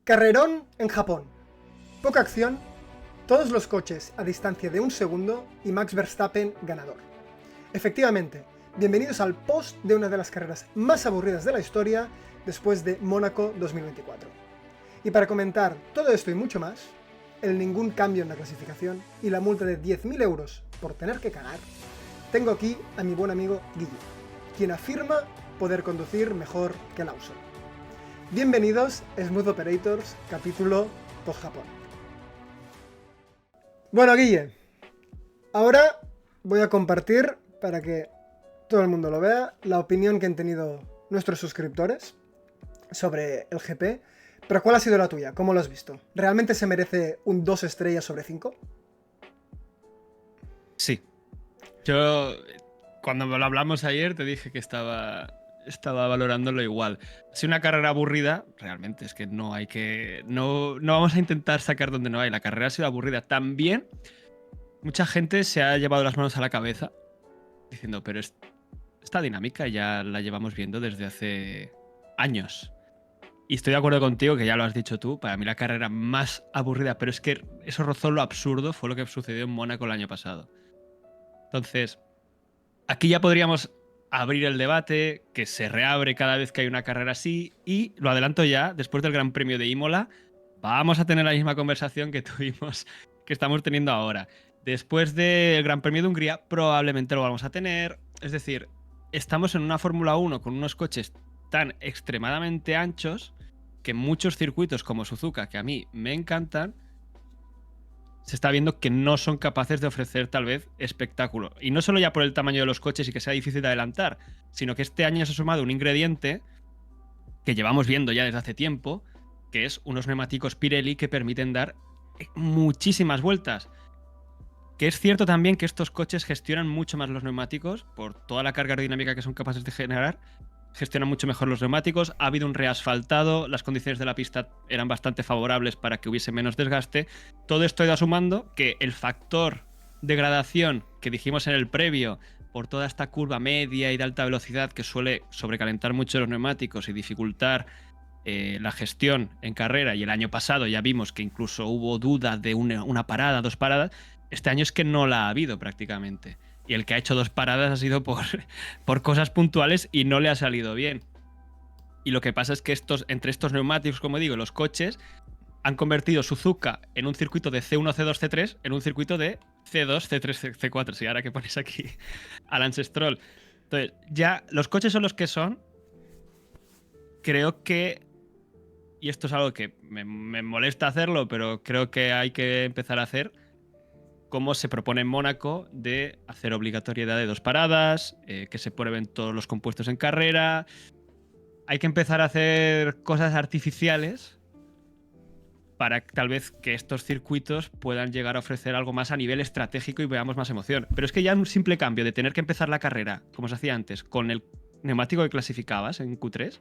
Carrerón en Japón. Poca acción, todos los coches a distancia de un segundo y Max Verstappen ganador. Efectivamente, bienvenidos al post de una de las carreras más aburridas de la historia después de Mónaco 2024. Y para comentar todo esto y mucho más, el ningún cambio en la clasificación y la multa de 10.000 euros por tener que cagar, tengo aquí a mi buen amigo Guille, quien afirma poder conducir mejor que Lawson. Bienvenidos Smooth Operators, capítulo post-Japón. Bueno, Guille, ahora voy a compartir, para que todo el mundo lo vea, la opinión que han tenido nuestros suscriptores sobre el GP. Pero ¿cuál ha sido la tuya? ¿Cómo lo has visto? ¿Realmente se merece un 2 estrellas sobre 5? Sí. Yo, cuando lo hablamos ayer, te dije que estaba valorándolo igual. Ha sido una carrera aburrida, realmente, es que no hay que... No vamos a intentar sacar donde no hay. La carrera ha sido aburrida. También, mucha gente se ha llevado las manos a la cabeza diciendo, pero esta dinámica ya la llevamos viendo desde hace años. Y estoy de acuerdo contigo, que ya lo has dicho tú, para mí la carrera más aburrida, pero es que eso rozó lo absurdo, fue lo que sucedió en Mónaco el año pasado. Entonces, aquí ya podríamos abrir el debate, que se reabre cada vez que hay una carrera así, y lo adelanto ya, después del Gran Premio de Imola, vamos a tener la misma conversación que tuvimos, que estamos teniendo ahora. Después del Gran Premio de Hungría, probablemente lo vamos a tener. Es decir, estamos en una Fórmula 1 con unos coches tan extremadamente anchos que muchos circuitos como Suzuka, que a mí me encantan, se está viendo que no son capaces de ofrecer tal vez espectáculo. Y no solo ya por el tamaño de los coches y que sea difícil de adelantar, sino que este año se ha sumado un ingrediente que llevamos viendo ya desde hace tiempo, que es unos neumáticos Pirelli que permiten dar muchísimas vueltas. Que es cierto también que estos coches gestionan mucho más los neumáticos por toda la carga aerodinámica que son capaces de generar. Gestionan mucho mejor los neumáticos, ha habido un reasfaltado, las condiciones de la pista eran bastante favorables para que hubiese menos desgaste. Todo esto ha ido sumando que el factor de gradación que dijimos en el previo, por toda esta curva media y de alta velocidad que suele sobrecalentar mucho los neumáticos y dificultar la gestión en carrera, y el año pasado ya vimos que incluso hubo duda de una parada, dos paradas, este año es que no la ha habido prácticamente. Y el que ha hecho dos paradas ha sido por cosas puntuales y no le ha salido bien. Y lo que pasa es que entre estos neumáticos, como digo, los coches han convertido Suzuka en un circuito de C1, C2, C3 en un circuito de C2, C3, C4. Si ahora que pones aquí al Lance Stroll. Entonces, ya los coches son los que son. Creo que, y esto es algo que me molesta hacerlo, pero creo que hay que empezar a hacer, cómo se propone en Mónaco de hacer obligatoriedad de dos paradas, que se prueben todos los compuestos en carrera. Hay que empezar a hacer cosas artificiales para tal vez que estos circuitos puedan llegar a ofrecer algo más a nivel estratégico y veamos más emoción. Pero es que ya un simple cambio de tener que empezar la carrera, como se hacía antes, con el neumático que clasificabas en Q3,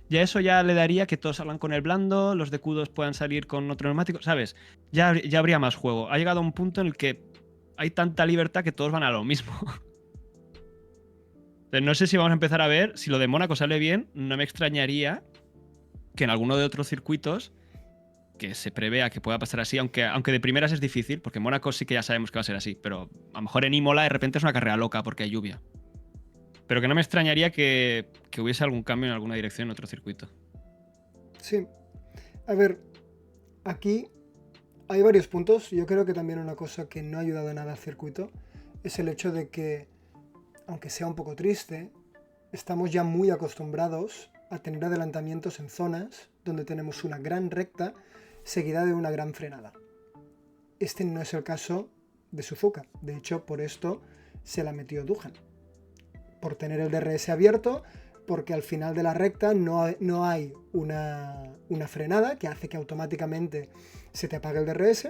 ya eso ya le daría que todos salgan con el blando, los de Q2 puedan salir con otro neumático, ¿sabes? Ya habría más juego. Ha llegado a un punto en el que hay tanta libertad que todos van a lo mismo. Entonces, no sé si vamos a empezar a ver, si lo de Mónaco sale bien, no me extrañaría que en alguno de otros circuitos que se prevea que pueda pasar así, aunque de primeras es difícil, porque en Mónaco sí que ya sabemos que va a ser así, pero a lo mejor en Imola de repente es una carrera loca porque hay lluvia. Pero que no me extrañaría que hubiese algún cambio en alguna dirección en otro circuito. Sí. A ver, aquí hay varios puntos. Yo creo que también una cosa que no ha ayudado nada al circuito es el hecho de que, aunque sea un poco triste, estamos ya muy acostumbrados a tener adelantamientos en zonas donde tenemos una gran recta seguida de una gran frenada. Este no es el caso de Suzuka. De hecho, por esto se la metió Duhan. Por tener el DRS abierto, porque al final de la recta no hay una frenada que hace que automáticamente se te apague el DRS,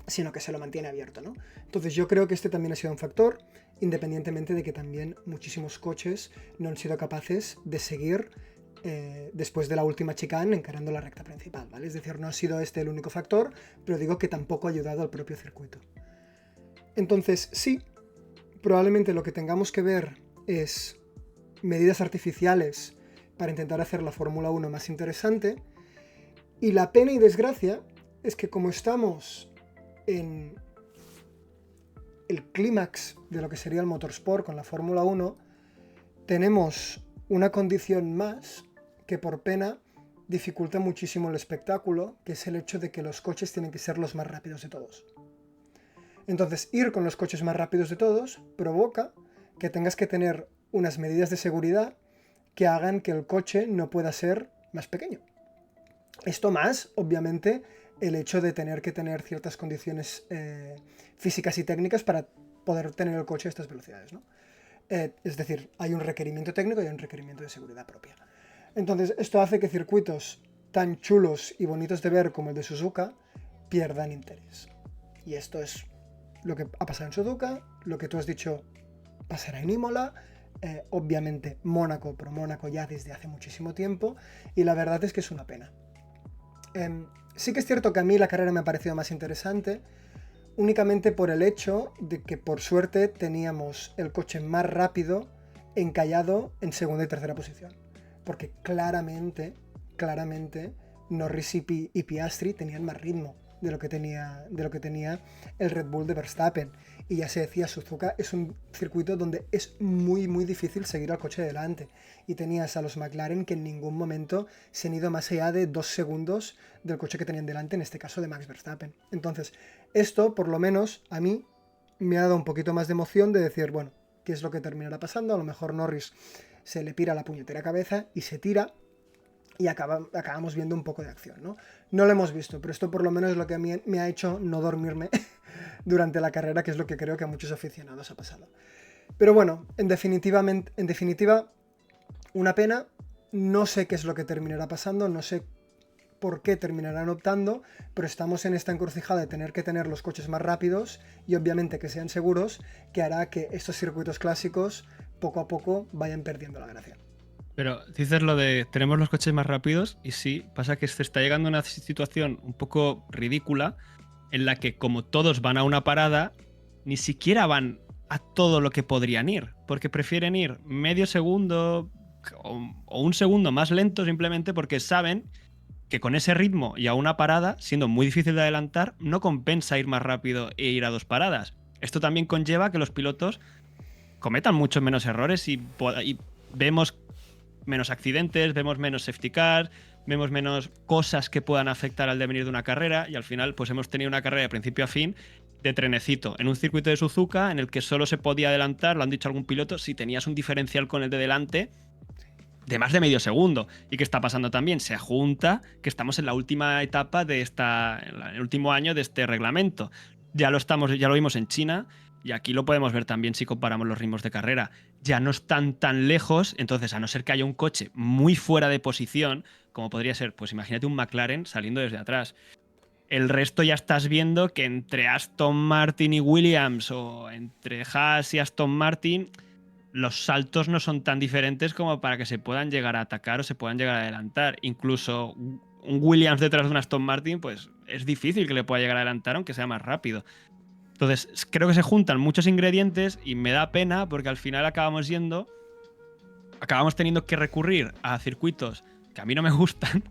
sino que se lo mantiene abierto, ¿no? Entonces yo creo que este también ha sido un factor, independientemente de que también muchísimos coches no han sido capaces de seguir después de la última chicane encarando la recta principal, ¿vale? Es decir, no ha sido este el único factor, pero digo que tampoco ha ayudado al propio circuito. Entonces, sí, probablemente lo que tengamos que ver es medidas artificiales para intentar hacer la Fórmula 1 más interesante, Y la pena y desgracia es que como estamos en el clímax de lo que sería el motorsport con la Fórmula 1, tenemos una condición más que por pena dificulta muchísimo el espectáculo, que es el hecho de que los coches tienen que ser los más rápidos de todos. Entonces, ir con los coches más rápidos de todos provoca que tengas que tener unas medidas de seguridad que hagan que el coche no pueda ser más pequeño. Esto más, obviamente, el hecho de tener que tener ciertas condiciones físicas y técnicas para poder tener el coche a estas velocidades, ¿no? Es decir, hay un requerimiento técnico y hay un requerimiento de seguridad propia. Entonces, esto hace que circuitos tan chulos y bonitos de ver como el de Suzuka pierdan interés. Y esto es lo que ha pasado en Suzuka, lo que tú has dicho pasará en Imola, obviamente Mónaco, pero Mónaco ya desde hace muchísimo tiempo, y la verdad es que es una pena. Sí que es cierto que a mí la carrera me ha parecido más interesante, únicamente por el hecho de que por suerte teníamos el coche más rápido encallado en segunda y tercera posición. Porque claramente Norris y Piastri tenían más ritmo de lo que tenía el Red Bull de Verstappen. Y ya se decía, Suzuka es un circuito donde es muy difícil seguir al coche de delante. Y tenías a los McLaren que en ningún momento se han ido más allá de 2 segundos del coche que tenían delante, en este caso de Max Verstappen. Entonces, esto, por lo menos, a mí me ha dado un poquito más de emoción de decir, bueno, ¿qué es lo que terminará pasando? A lo mejor Norris se le pira la puñetera cabeza y se tira y acabamos viendo un poco de acción, ¿no? No lo hemos visto, pero esto por lo menos es lo que a mí me ha hecho no dormirme durante la carrera, que es lo que creo que a muchos aficionados ha pasado. Pero bueno, en definitiva, una pena. No sé qué es lo que terminará pasando, no sé por qué terminarán optando, pero estamos en esta encrucijada de tener que tener los coches más rápidos y obviamente que sean seguros, que hará que estos circuitos clásicos poco a poco vayan perdiendo la gracia. Pero dices lo de tenemos los coches más rápidos y sí, pasa que se está llegando a una situación un poco ridícula en la que como todos van a una parada, ni siquiera van a todo lo que podrían ir, porque prefieren ir medio segundo o un segundo más lento simplemente porque saben que con ese ritmo y a una parada, siendo muy difícil de adelantar, no compensa ir más rápido e ir a 2 paradas. Esto también conlleva que los pilotos cometan muchos menos errores y vemos menos accidentes, vemos menos safety cars, vemos menos cosas que puedan afectar al devenir de una carrera y al final pues hemos tenido una carrera de principio a fin de trenecito en un circuito de Suzuka en el que solo se podía adelantar, lo han dicho algún piloto, si tenías un diferencial con el de delante de más de medio segundo. ¿Y qué está pasando también? Se junta que estamos en la última etapa en el último año de este reglamento. Ya lo vimos en China y aquí lo podemos ver también si comparamos los ritmos de carrera. Ya no están tan lejos, entonces a no ser que haya un coche muy fuera de posición, como podría ser, pues imagínate un McLaren saliendo desde atrás. El resto ya estás viendo que entre Aston Martin y Williams o entre Haas y Aston Martin los saltos no son tan diferentes como para que se puedan llegar a atacar o se puedan llegar a adelantar. Incluso un Williams detrás de un Aston Martin, pues es difícil que le pueda llegar a adelantar aunque sea más rápido. Entonces, creo que se juntan muchos ingredientes y me da pena porque al final acabamos teniendo que recurrir a circuitos que a mí no me gustan,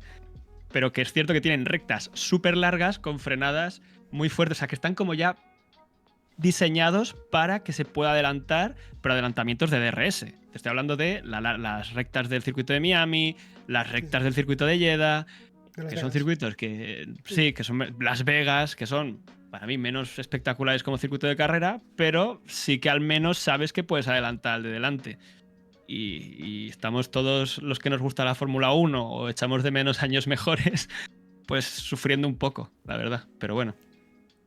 pero que es cierto que tienen rectas súper largas con frenadas muy fuertes, o sea, que están como ya diseñados para que se pueda adelantar, pero adelantamientos de DRS. Te estoy hablando de las rectas del circuito de Miami, las rectas del circuito de Jeddah, que son circuitos que sí, que son Las Vegas, que son para mí menos espectaculares como circuito de carrera, pero sí que al menos sabes que puedes adelantar al de delante. Y estamos todos los que nos gusta la Fórmula 1 o echamos de menos años mejores, pues sufriendo un poco, la verdad. Pero bueno.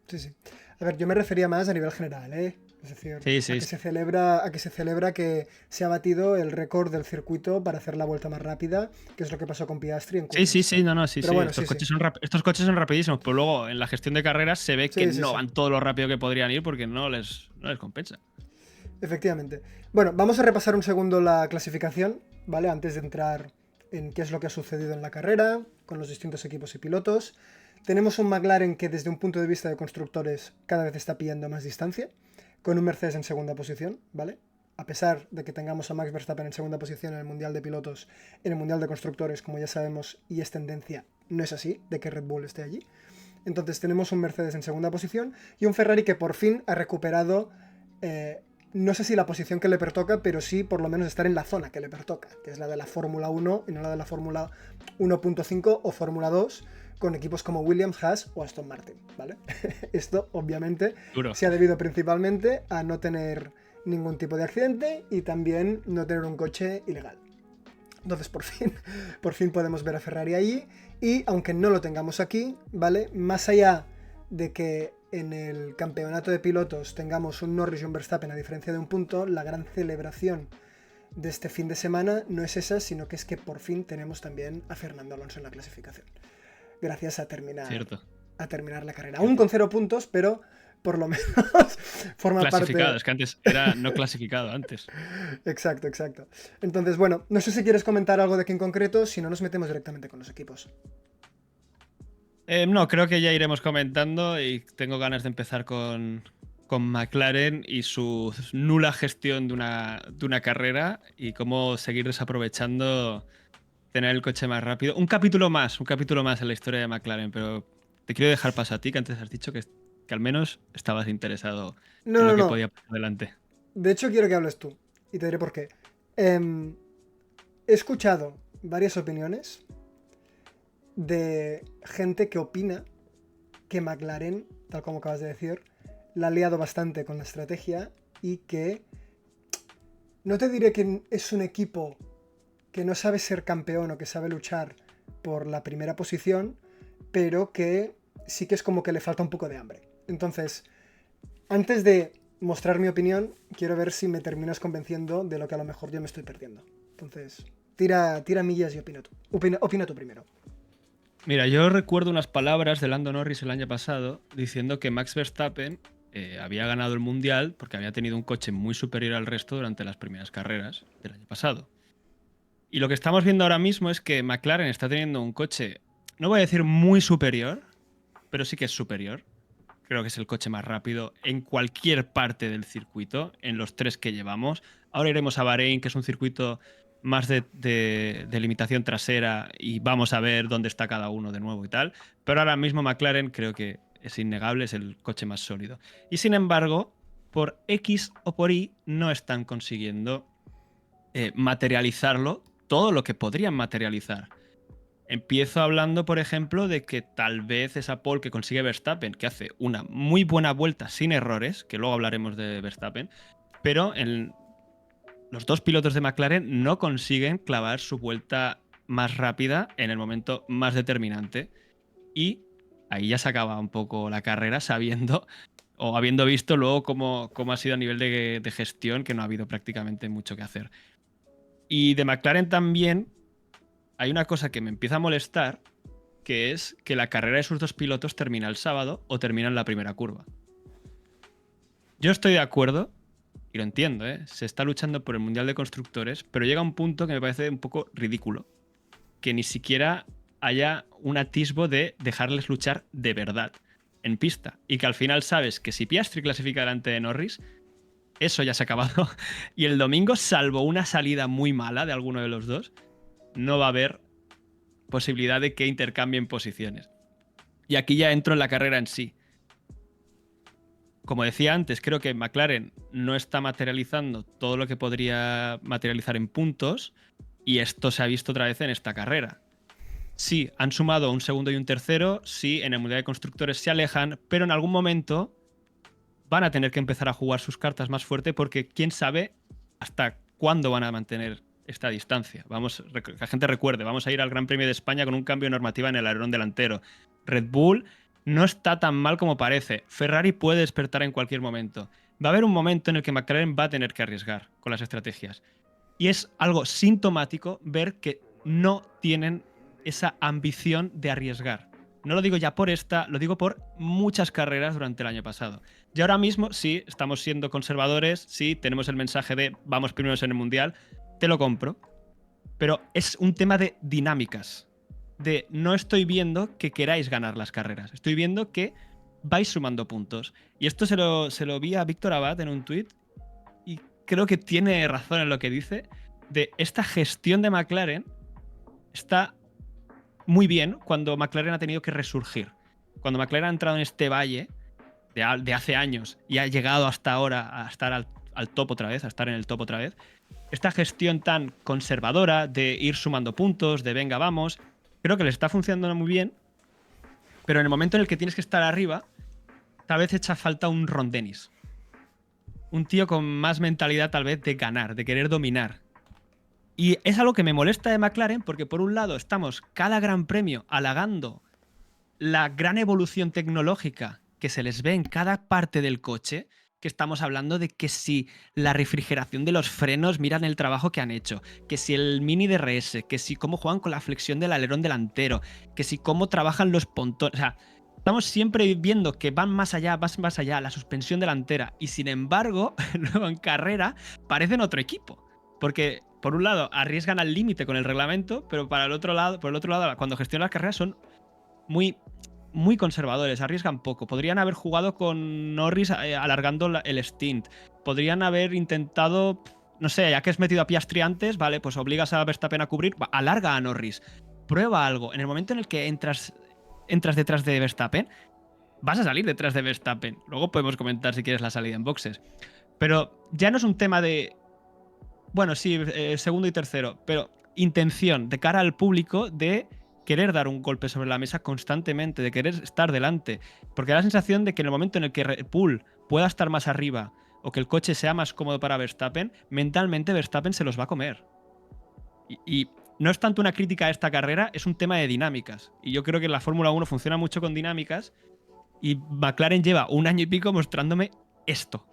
Sí. A ver, yo me refería más a nivel general, ¿eh? Es decir, sí. a que se celebra que se ha batido el récord del circuito para hacer la vuelta más rápida, que es lo que pasó con Piastri en Q1. Sí. Bueno, estos coches son rapidísimos, pero luego en la gestión de carreras se ve que no van todo lo rápido que podrían ir porque no les compensa. Efectivamente. Bueno, vamos a repasar un segundo la clasificación, ¿vale? Antes de entrar en qué es lo que ha sucedido en la carrera, con los distintos equipos y pilotos. Tenemos un McLaren que desde un punto de vista de constructores cada vez está pillando más distancia, con un Mercedes en segunda posición, ¿vale? A pesar de que tengamos a Max Verstappen en segunda posición en el Mundial de Pilotos, en el Mundial de Constructores, como ya sabemos, y es tendencia, no es así, de que Red Bull esté allí. Entonces tenemos un Mercedes en segunda posición y un Ferrari que por fin ha recuperado, no sé si la posición que le pertoca, pero sí por lo menos estar en la zona que le pertoca, que es la de la Fórmula 1 y no la de la Fórmula 1.5 o Fórmula 2, con equipos como Williams, Haas o Aston Martin, ¿vale? Esto, obviamente, Duro. se ha debido principalmente a no tener ningún tipo de accidente y también no tener un coche ilegal. Entonces, por fin podemos ver a Ferrari allí. Y aunque no lo tengamos aquí, ¿vale? Más allá de que en el campeonato de pilotos tengamos un Norris y un Verstappen a diferencia de un punto, la gran celebración de este fin de semana no es esa, sino que es que por fin tenemos también a Fernando Alonso en la clasificación. Gracias a terminar la carrera. Aún con 0 puntos, pero por lo menos forma clasificado, parte... es que antes era no clasificado antes. Exacto. Entonces, bueno, no sé si quieres comentar algo de aquí en concreto, si no nos metemos directamente con los equipos. No, creo que ya iremos comentando y tengo ganas de empezar con McLaren y su nula gestión de una carrera y cómo seguir desaprovechando tener el coche más rápido. Un capítulo más en la historia de McLaren, pero te quiero dejar paso a ti, que antes has dicho que al menos estabas interesado en lo que No. podía pasar adelante. De hecho, quiero que hables tú. Y te diré por qué. He escuchado varias opiniones de gente que opina que McLaren, tal como acabas de decir, la ha liado bastante con la estrategia y que no te diré que es un equipo que no sabe ser campeón o que sabe luchar por la primera posición, pero que sí que es como que le falta un poco de hambre. Entonces, antes de mostrar mi opinión, quiero ver si me terminas convenciendo de lo que a lo mejor yo me estoy perdiendo. Entonces, tira millas y opina tú. Opina tú primero. Mira, yo recuerdo unas palabras de Lando Norris el año pasado diciendo que Max Verstappen había ganado el Mundial porque había tenido un coche muy superior al resto durante las primeras carreras del año pasado. Y lo que estamos viendo ahora mismo es que McLaren está teniendo un coche, no voy a decir muy superior, pero sí que es superior. Creo que es el coche más rápido en cualquier parte del circuito, en los 3 que llevamos. Ahora iremos a Bahrein, que es un circuito más de limitación trasera, y vamos a ver dónde está cada uno de nuevo y tal. Pero ahora mismo McLaren creo que es innegable, es el coche más sólido. Y sin embargo, por X o por Y no están consiguiendo materializarlo todo lo que podrían materializar. Empiezo hablando, por ejemplo, de que tal vez esa pole que consigue Verstappen, que hace una muy buena vuelta sin errores, que luego hablaremos de Verstappen, pero los dos pilotos de McLaren no consiguen clavar su vuelta más rápida en el momento más determinante. Y ahí ya se acaba un poco la carrera sabiendo o habiendo visto luego cómo ha sido a nivel de gestión, que no ha habido prácticamente mucho que hacer. Y de McLaren también hay una cosa que me empieza a molestar, que es que la carrera de sus dos pilotos termina el sábado o termina en la primera curva. Yo estoy de acuerdo, y lo entiendo, se está luchando por el Mundial de Constructores, pero llega un punto que me parece un poco ridículo, que ni siquiera haya un atisbo de dejarles luchar de verdad en pista, y que al final sabes que si Piastri clasifica delante de Norris, eso ya se ha acabado, y el domingo, salvo una salida muy mala de alguno de los dos, no va a haber posibilidad de que intercambien posiciones. Y aquí ya entro en la carrera en sí. Como decía antes, creo que McLaren no está materializando todo lo que podría materializar en puntos, y esto se ha visto otra vez en esta carrera. Sí, han sumado un segundo y un tercero, sí, en el Mundial de Constructores se alejan, pero en algún momento van a tener que empezar a jugar sus cartas más fuerte, porque quién sabe hasta cuándo van a mantener esta distancia. Que la gente recuerde, vamos a ir al Gran Premio de España con un cambio de normativa en el alerón delantero. Red Bull no está tan mal como parece. Ferrari puede despertar en cualquier momento. Va a haber un momento en el que McLaren va a tener que arriesgar con las estrategias. Y es algo sintomático ver que no tienen esa ambición de arriesgar. No lo digo ya por esta, lo digo por muchas carreras durante el año pasado. Y ahora mismo sí, estamos siendo conservadores, sí, tenemos el mensaje de vamos primeros en el Mundial, te lo compro, pero es un tema de dinámicas, de no estoy viendo que queráis ganar las carreras, estoy viendo que vais sumando puntos. Y esto se lo vi a Víctor Abad en un tuit, y creo que tiene razón en lo que dice, de esta gestión de McLaren está muy bien cuando McLaren ha tenido que resurgir. Cuando McLaren ha entrado en este valle de hace años y ha llegado hasta ahora a estar al top otra vez, a estar en el top otra vez, esta gestión tan conservadora de ir sumando puntos, de venga, vamos, creo que les está funcionando muy bien, pero en el momento en el que tienes que estar arriba, tal vez echa falta un Ron Dennis. Un tío con más mentalidad tal vez de ganar, de querer dominar. Y es algo que me molesta de McLaren porque por un lado estamos cada gran premio halagando la gran evolución tecnológica que se les ve en cada parte del coche, que estamos hablando de que si la refrigeración de los frenos, miran el trabajo que han hecho, que si el mini DRS, que si cómo juegan con la flexión del alerón delantero, que si cómo trabajan los pontones, o sea, estamos siempre viendo que van más allá, la suspensión delantera, y sin embargo, luego en carrera parecen otro equipo, porque por un lado arriesgan al límite con el reglamento, pero por el otro lado, cuando gestionan las carreras son muy conservadores, arriesgan poco. Podrían haber jugado con Norris alargando el stint. Podrían haber intentado, no sé, ya que has metido a Piastri antes, vale, pues obligas a Verstappen a cubrir, alarga a Norris. Prueba algo. En el momento en el que entras detrás de Verstappen, vas a salir detrás de Verstappen. Luego podemos comentar si quieres la salida en boxes. Pero ya no es un tema de, bueno, sí, segundo y tercero, pero intención de cara al público de querer dar un golpe sobre la mesa constantemente, de querer estar delante, porque da la sensación de que en el momento en el que Red Bull pueda estar más arriba o que el coche sea más cómodo para Verstappen, mentalmente Verstappen se los va a comer. Y no es tanto una crítica a esta carrera, es un tema de dinámicas. Y yo creo que la Fórmula 1 funciona mucho con dinámicas y McLaren lleva un año y pico mostrándome esto.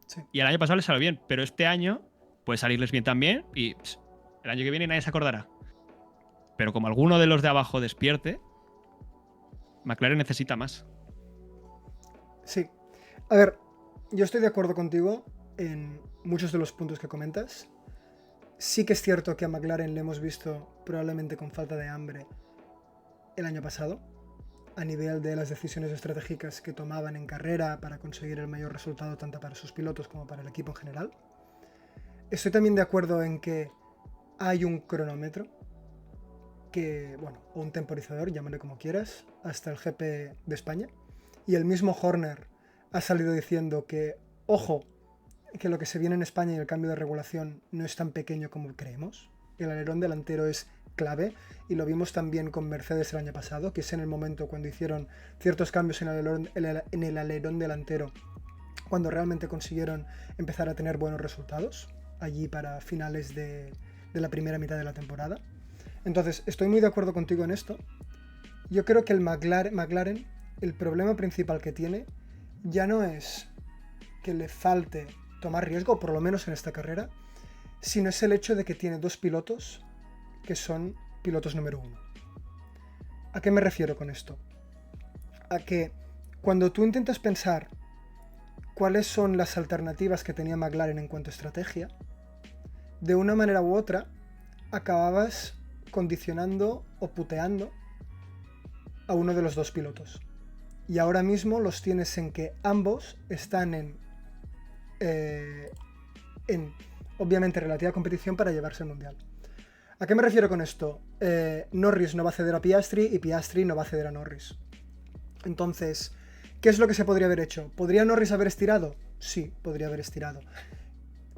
Sí. Y el año pasado les salió bien, pero este año puede salirles bien también y el año que viene nadie se acordará. Pero como alguno de los de abajo despierte, McLaren necesita más. Sí. A ver, yo estoy de acuerdo contigo en muchos de los puntos que comentas. Sí que es cierto que a McLaren le hemos visto probablemente con falta de hambre el año pasado, a nivel de las decisiones estratégicas que tomaban en carrera para conseguir el mayor resultado tanto para sus pilotos como para el equipo en general. Estoy también de acuerdo en que hay un cronómetro que, bueno, o un temporizador, llámale como quieras, hasta el GP de España. Y el mismo Horner ha salido diciendo que, ojo, que lo que se viene en España y el cambio de regulación no es tan pequeño como creemos. El alerón delantero es clave y lo vimos también con Mercedes el año pasado, que es en el momento cuando hicieron ciertos cambios en el alerón delantero, cuando realmente consiguieron empezar a tener buenos resultados, allí para finales de la primera mitad de la temporada. Entonces, estoy muy de acuerdo contigo en esto. Yo creo que el McLaren, el problema principal que tiene, ya no es que le falte tomar riesgo, por lo menos en esta carrera, sino es el hecho de que tiene dos pilotos que son pilotos número uno. ¿A qué me refiero con esto? A que cuando tú intentas pensar cuáles son las alternativas que tenía McLaren en cuanto a estrategia, de una manera u otra acababas condicionando o puteando a uno de los dos pilotos. Y ahora mismo los tienes en que ambos están en obviamente relativa competición para llevarse el mundial. ¿A qué me refiero con esto? Norris no va a ceder a Piastri y Piastri no va a ceder a Norris. Entonces, ¿qué es lo que se podría haber hecho? ¿Podría Norris haber estirado? Sí, podría haber estirado.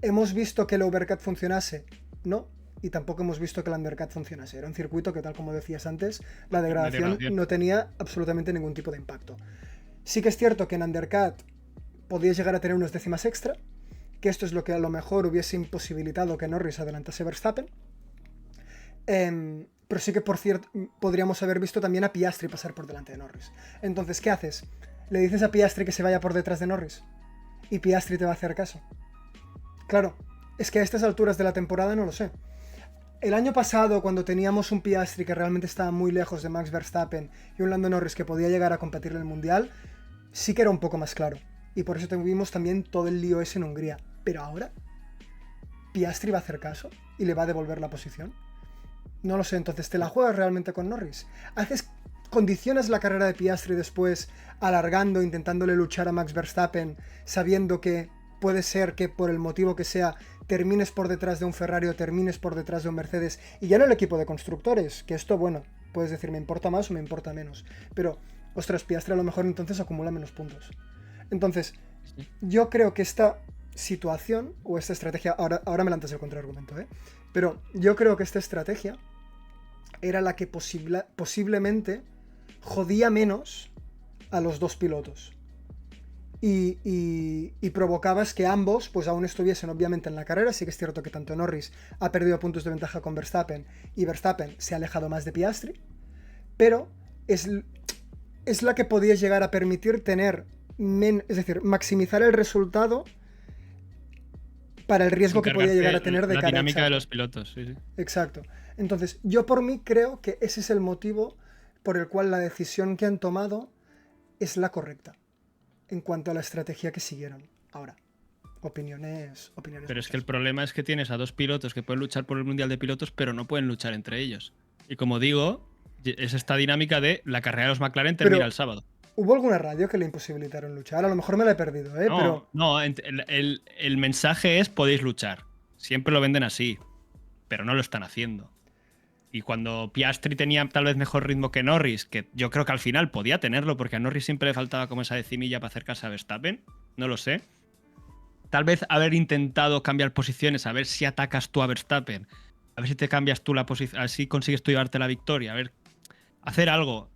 ¿Hemos visto que el overcut funcionase? No. Y tampoco hemos visto que el undercut funcionase. Era un circuito que, tal como decías antes, la degradación no tenía absolutamente ningún tipo de impacto. Sí que es cierto que en undercut podías llegar a tener unas décimas extra, que esto es lo que a lo mejor hubiese imposibilitado que Norris adelantase a Verstappen. Pero sí que, por cierto, podríamos haber visto también a Piastri pasar por delante de Norris. Entonces, ¿qué haces? ¿Le dices a Piastri que se vaya por detrás de Norris? ¿Y Piastri te va a hacer caso? Claro, es que a estas alturas de la temporada no lo sé. El año pasado, cuando teníamos un Piastri que realmente estaba muy lejos de Max Verstappen y un Lando Norris que podía llegar a competir en el Mundial, sí que era un poco más claro. Y por eso tuvimos también todo el lío ese en Hungría. Pero ahora, ¿Piastri va a hacer caso y le va a devolver la posición? No lo sé, entonces, ¿te la juegas realmente con Norris? ¿Condicionas la carrera de Piastri después alargando, intentándole luchar a Max Verstappen, sabiendo que puede ser que por el motivo que sea termines por detrás de un Ferrari o termines por detrás de un Mercedes, y ya no el equipo de constructores, que esto, bueno, puedes decir me importa más o me importa menos, pero, ostras, Piastri a lo mejor entonces acumula menos puntos. Entonces, yo creo que esta situación o esta estrategia, ahora me lanzas el contraargumento, pero yo creo que esta estrategia era la que posiblemente jodía menos a los dos pilotos. Y provocabas que ambos pues aún estuviesen obviamente en la carrera. Sí que es cierto que tanto Norris ha perdido puntos de ventaja con Verstappen y Verstappen se ha alejado más de Piastri, pero es la que podías llegar a permitir tener, es decir, maximizar el resultado para el riesgo que podía llegar a tener de la cara. dinámica exacto. de los pilotos, sí. Exacto. Entonces, yo por mí creo que ese es el motivo por el cual la decisión que han tomado es la correcta en cuanto a la estrategia que siguieron. Ahora, opiniones. Pero es que el problema es que tienes a dos pilotos que pueden luchar por el Mundial de Pilotos, pero no pueden luchar entre ellos. Y como digo, es esta dinámica de la carrera de los McLaren termina el sábado. ¿Hubo alguna radio que le imposibilitaron luchar? A lo mejor me la he perdido, No, el mensaje es podéis luchar. Siempre lo venden así, pero no lo están haciendo. Y cuando Piastri tenía tal vez mejor ritmo que Norris, que yo creo que al final podía tenerlo, porque a Norris siempre le faltaba como esa decimilla para acercarse a Verstappen, no lo sé. Tal vez haber intentado cambiar posiciones, a ver si atacas tú a Verstappen, a ver si te cambias tú la posición, a ver si consigues tú llevarte la victoria, a ver, hacer algo.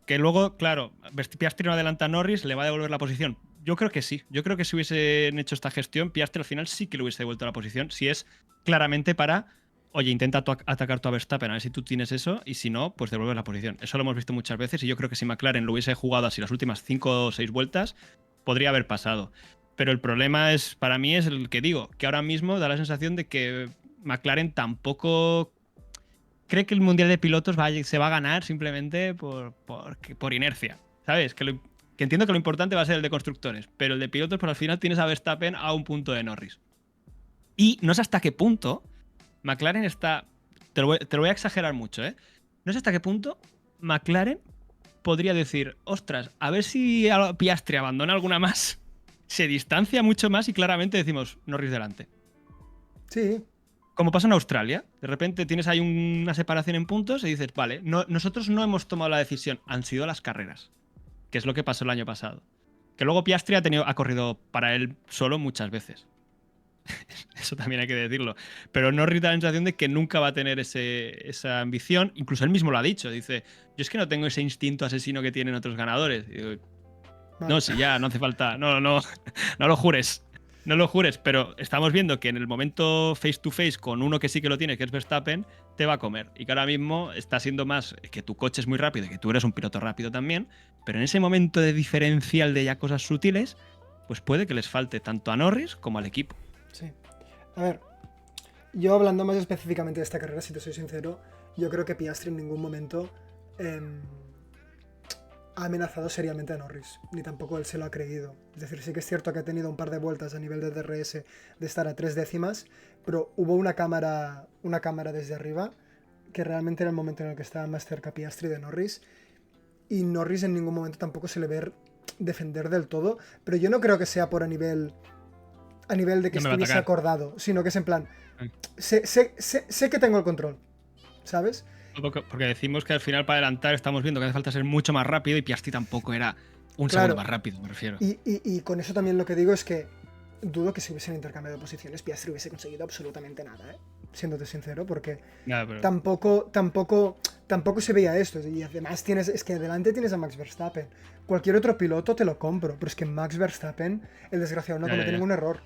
Que luego, claro, Piastri no adelanta a Norris, le va a devolver la posición. Yo creo que sí. Yo creo que si hubiesen hecho esta gestión, Piastri al final sí que le hubiese devuelto la posición, si es claramente para, oye, intenta atacar tú a Verstappen, a ver si tú tienes eso, y si no, pues devuelves la posición. Eso lo hemos visto muchas veces, y yo creo que si McLaren lo hubiese jugado así las últimas 5 o 6 vueltas, podría haber pasado. Pero el problema es, para mí, es el que digo, que ahora mismo da la sensación de que McLaren tampoco cree que el Mundial de Pilotos se va a ganar simplemente por inercia, ¿sabes? Que entiendo que lo importante va a ser el de constructores, pero el de pilotos, pues al final tienes a Verstappen a un punto de Norris. Y no sé hasta qué punto McLaren está... Te lo voy a exagerar mucho, ¿eh? No sé hasta qué punto McLaren podría decir, ostras, a ver si Piastri abandona alguna más, se distancia mucho más y claramente decimos Norris delante. Sí. Como pasa en Australia, de repente tienes ahí una separación en puntos y dices, vale, nosotros no hemos tomado la decisión, han sido las carreras, que es lo que pasó el año pasado. Que luego Piastri ha corrido para él solo muchas veces. Eso también hay que decirlo. Pero Norris da la sensación de que nunca va a tener esa ambición. Incluso él mismo lo ha dicho. Dice, yo es que no tengo ese instinto asesino que tienen otros ganadores. Y digo, no, si ya, no hace falta. No lo jures. No lo jures, pero estamos viendo que en el momento face to face con uno que sí que lo tiene, que es Verstappen, te va a comer. Y que ahora mismo está siendo más que tu coche es muy rápido y que tú eres un piloto rápido también, pero en ese momento de diferencial de ya cosas sutiles, pues puede que les falte tanto a Norris como al equipo. Sí. A ver, yo hablando más específicamente de esta carrera, si te soy sincero, yo creo que Piastri en ningún momento ha amenazado seriamente a Norris, ni tampoco él se lo ha creído. Es decir, sí que es cierto que ha tenido un par de vueltas a nivel de DRS de estar a 3 décimas, pero hubo una cámara desde arriba que realmente era el momento en el que estaba más cerca Piastri de Norris, y Norris en ningún momento tampoco se le ve defender del todo, pero yo no creo que sea por a nivel de que estuviese acordado, sino que es en plan, sé que tengo el control, ¿sabes? Porque decimos que al final para adelantar estamos viendo que hace falta ser mucho más rápido y Piastri tampoco era un segundo más rápido, me refiero. Y con eso también lo que digo es que dudo que si hubiesen intercambiado de posiciones Piastri hubiese conseguido absolutamente nada, siéndote sincero, porque tampoco se veía esto. Y además es que delante tienes a Max Verstappen. Cualquier otro piloto te lo compro, pero es que Max Verstappen, el desgraciado, no comete ningún error.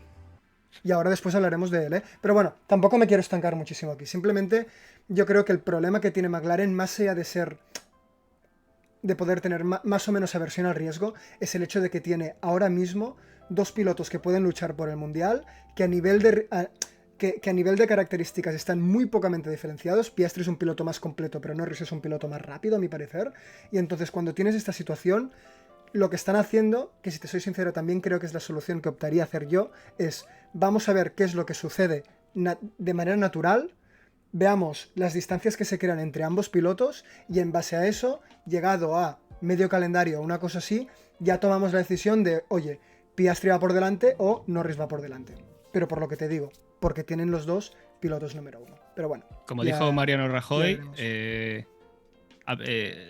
Y ahora después hablaremos de él, Pero bueno, tampoco me quiero estancar muchísimo aquí. Simplemente yo creo que el problema que tiene McLaren, más allá de poder tener más o menos aversión al riesgo, es el hecho de que tiene ahora mismo dos pilotos que pueden luchar por el Mundial, que a nivel de características están muy pocamente diferenciados. Piastri es un piloto más completo, pero Norris es un piloto más rápido, a mi parecer. Y entonces cuando tienes esta situación, lo que están haciendo, que si te soy sincero también creo que es la solución que optaría a hacer yo, es vamos a ver qué es lo que sucede de manera natural, veamos las distancias que se crean entre ambos pilotos y en base a eso, llegado a medio calendario o una cosa así, ya tomamos la decisión de, oye, Piastri va por delante o Norris va por delante. Pero por lo que te digo, porque tienen los dos pilotos número 1. Pero bueno. Como dijo Mariano Rajoy,